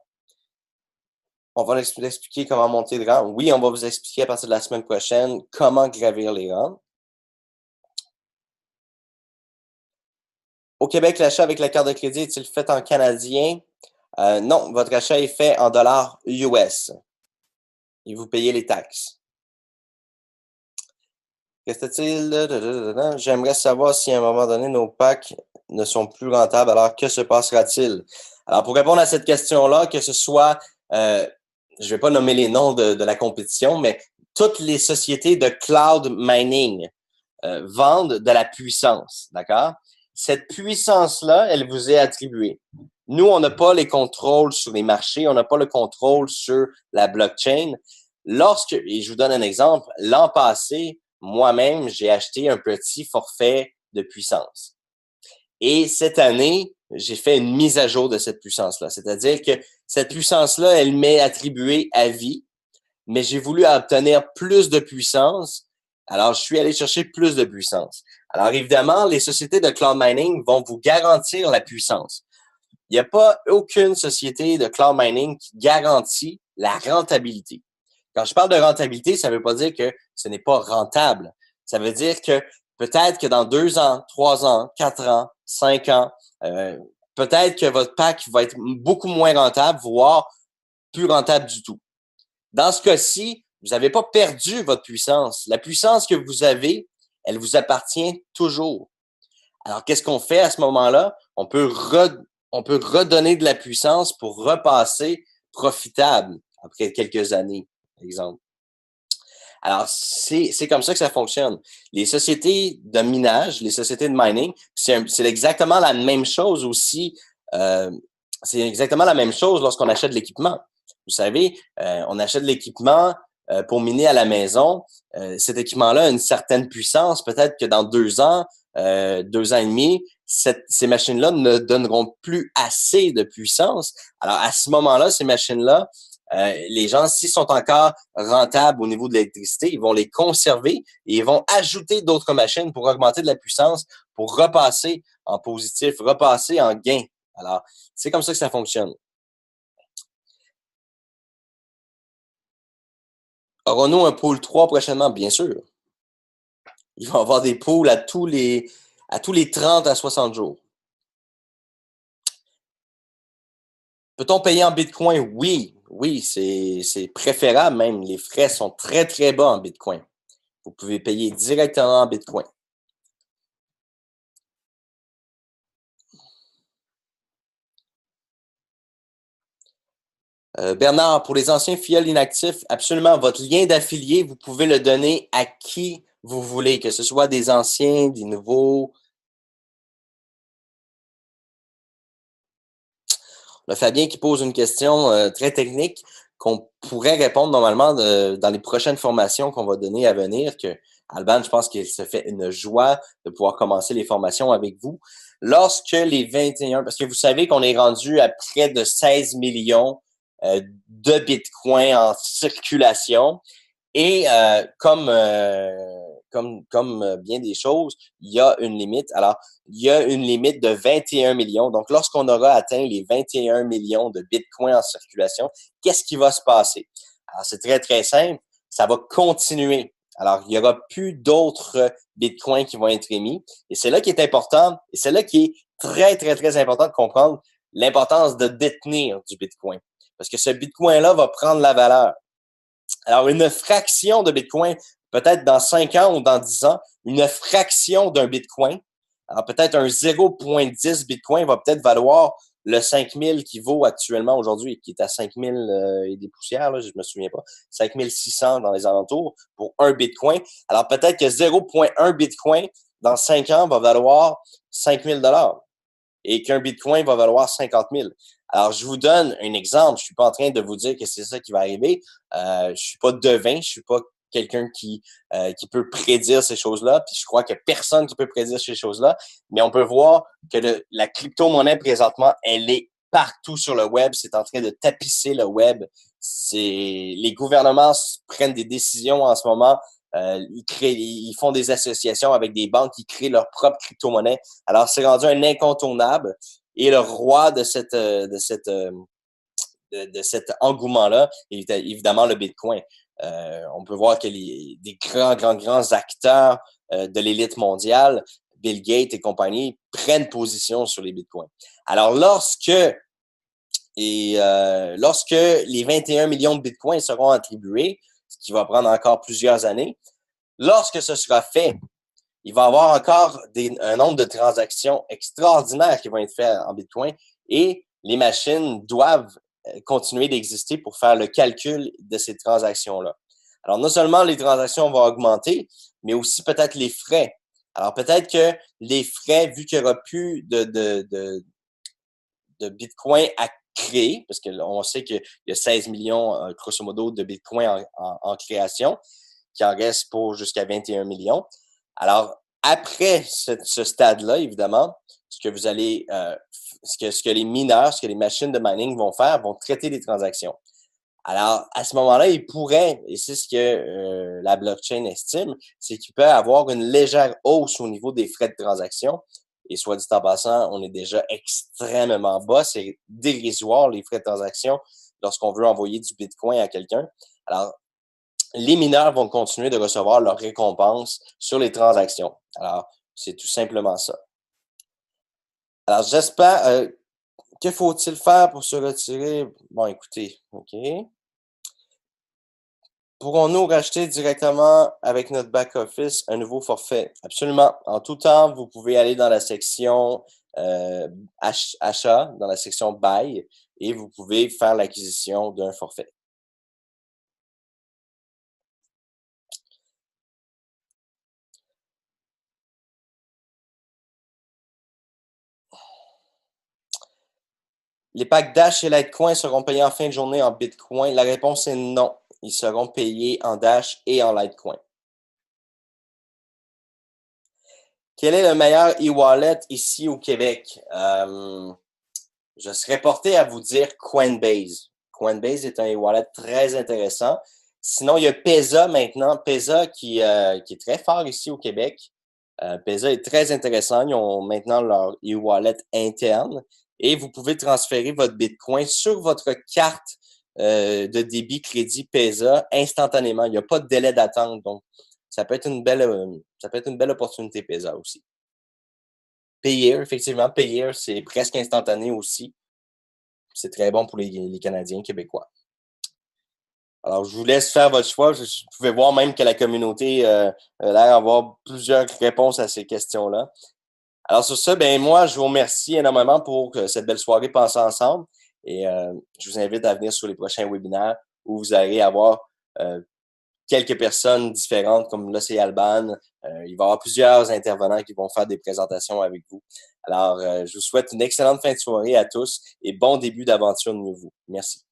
On va vous expliquer comment monter de rang. Oui, on va vous expliquer à partir de la semaine prochaine comment gravir les rangs. Au Québec, l'achat avec la carte de crédit est-il fait en canadien? Non, votre achat est fait en dollars US. Et vous payez les taxes. Qu'est-ce J'aimerais savoir si à un moment donné, nos packs ne sont plus rentables. Alors, que se passera-t-il? Alors, pour répondre à cette question-là, que ce soit, je ne vais pas nommer les noms de la compétition, mais toutes les sociétés de cloud mining vendent de la puissance, d'accord? Cette puissance-là, elle vous est attribuée. Nous, on n'a pas les contrôles sur les marchés, on n'a pas le contrôle sur la blockchain. Et je vous donne un exemple, l'an passé, moi-même, j'ai acheté un petit forfait de puissance. Et cette année, j'ai fait une mise à jour de cette puissance-là. C'est-à-dire que cette puissance-là, elle m'est attribuée à vie, mais j'ai voulu obtenir plus de puissance. Alors, je suis allé chercher plus de puissance. Alors, évidemment, les sociétés de cloud mining vont vous garantir la puissance. Il n'y a pas aucune société de cloud mining qui garantit la rentabilité. Quand je parle de rentabilité, ça ne veut pas dire que ce n'est pas rentable. Ça veut dire que peut-être que dans 2 ans, 3 ans, 4 ans, 5 ans, peut-être que votre pack va être beaucoup moins rentable, voire plus rentable du tout. Dans ce cas-ci, vous n'avez pas perdu votre puissance. La puissance que vous avez, elle vous appartient toujours. Alors, qu'est-ce qu'on fait à ce moment-là? On peut redonner de la puissance pour repasser profitable après quelques années, par exemple. Alors, c'est comme ça que ça fonctionne. Les sociétés de minage, les sociétés de mining, c'est exactement la même chose aussi. C'est exactement la même chose lorsqu'on achète de l'équipement. Vous savez, on achète de l'équipement pour miner à la maison. Cet équipement-là a une certaine puissance. Peut-être que dans 2 ans, 2 ans et demi, ces machines-là ne donneront plus assez de puissance. Alors, à ce moment-là, ces machines-là, les gens, s'ils sont encore rentables au niveau de l'électricité, ils vont les conserver et ils vont ajouter d'autres machines pour augmenter de la puissance, pour repasser en positif, repasser en gain. Alors, c'est comme ça que ça fonctionne. Aurons-nous un pôle 3 prochainement? Bien sûr. Il va y avoir des pôles à tous les 30 à 60 jours. Peut-on payer en Bitcoin? Oui, c'est préférable même. Les frais sont très, très bas en Bitcoin. Vous pouvez payer directement en Bitcoin. Bernard, pour les anciens filleuls inactifs, absolument, votre lien d'affilié, vous pouvez le donner à qui vous voulez, que ce soit des anciens, des nouveaux. Le Fabien qui pose une question très technique qu'on pourrait répondre normalement dans les prochaines formations qu'on va donner à venir, que Alban, je pense qu'il se fait une joie de pouvoir commencer les formations avec vous. Lorsque les 21, parce que vous savez qu'on est rendu à près de 16 millions de Bitcoin en circulation. Et comme bien des choses, il y a une limite. Alors, il y a une limite de 21 millions. Donc, lorsqu'on aura atteint les 21 millions de Bitcoin en circulation, qu'est-ce qui va se passer? Alors, c'est très, très simple. Ça va continuer. Alors, il n'y aura plus d'autres Bitcoins qui vont être émis. Et c'est là qui est important, et c'est là qui est très, très, très important de comprendre l'importance de détenir du Bitcoin. Parce que ce Bitcoin-là va prendre la valeur. Alors, une fraction de Bitcoin, peut-être dans 5 ans ou dans 10 ans, une fraction d'un Bitcoin, alors peut-être un 0,10 Bitcoin va peut-être valoir le 5000 qui vaut actuellement aujourd'hui, qui est à 5000 et des poussières, là, je me souviens pas, 5600 dans les alentours pour un Bitcoin. Alors peut-être que 0,1 Bitcoin dans 5 ans va valoir 5000 $ et qu'un Bitcoin va valoir 50 000. Alors, je vous donne un exemple. Je suis pas en train de vous dire que c'est ça qui va arriver. Je suis pas devin, je suis pas quelqu'un qui peut prédire ces choses-là. Puis je crois que personne qui peut prédire ces choses-là. Mais on peut voir que la crypto-monnaie présentement, elle est partout sur le web. C'est en train de tapisser le web. Les gouvernements prennent des décisions en ce moment. Ils font des associations avec des banques qui créent leur propre crypto-monnaie. Alors, c'est rendu un incontournable. Et le roi de cet engouement-là est évidemment le Bitcoin. On peut voir que des grands acteurs de l'élite mondiale, Bill Gates et compagnie, prennent position sur les Bitcoins. Alors, lorsque les 21 millions de Bitcoins seront attribués, ce qui va prendre encore plusieurs années, lorsque ce sera fait, il va y avoir encore un nombre de transactions extraordinaires qui vont être faites en Bitcoin et les machines doivent continuer d'exister pour faire le calcul de ces transactions-là. Alors, non seulement les transactions vont augmenter, mais aussi peut-être les frais. Alors, peut-être que les frais, vu qu'il n'y aura plus de Bitcoin à créer, parce qu'on sait qu'il y a 16 millions, grosso modo, de Bitcoin en création, qui en reste pour jusqu'à 21 millions. Alors, après ce stade-là, évidemment, ce que vous allez, ce que les mineurs, ce que les machines de mining vont faire, vont traiter les transactions. Alors, à ce moment-là, ils pourraient, et c'est ce que la blockchain estime, c'est qu'il peut avoir une légère hausse au niveau des frais de transaction. Et soit dit en passant, on est déjà extrêmement bas. C'est dérisoire, les frais de transaction, lorsqu'on veut envoyer du Bitcoin à quelqu'un. Alors, les mineurs vont continuer de recevoir leur récompense sur les transactions. Alors, c'est tout simplement ça. Alors, j'espère... que faut-il faire pour se retirer? Bon, écoutez, OK. Pourrons-nous racheter directement avec notre back-office un nouveau forfait? Absolument. En tout temps, vous pouvez aller dans la section achat, dans la section buy, et vous pouvez faire l'acquisition d'un forfait. Les packs Dash et Litecoin seront payés en fin de journée en Bitcoin. La réponse est non. Ils seront payés en Dash et en Litecoin. Quel est le meilleur e-wallet ici au Québec? Je serais porté à vous dire Coinbase. Coinbase est un e-wallet très intéressant. Sinon, il y a Pesa maintenant. Pesa qui est très fort ici au Québec. Pesa est très intéressant. Ils ont maintenant leur e-wallet interne et vous pouvez transférer votre Bitcoin sur votre carte de débit crédit Pesa instantanément. Il n'y a pas de délai d'attente. Donc, ça peut être une belle opportunité Pesa aussi. Payeer, effectivement, Payeer, c'est presque instantané aussi. C'est très bon pour les Canadiens québécois. Alors, je vous laisse faire votre choix. Vous pouvez voir même que la communauté a l'air d'avoir plusieurs réponses à ces questions-là. Alors, sur ça, ben moi, je vous remercie énormément pour cette belle soirée passée ensemble. Et je vous invite à venir sur les prochains webinaires où vous allez avoir quelques personnes différentes, comme là, c'est Alban. Il va y avoir plusieurs intervenants qui vont faire des présentations avec vous. Alors, je vous souhaite une excellente fin de soirée à tous et bon début d'aventure de nouveau. Merci.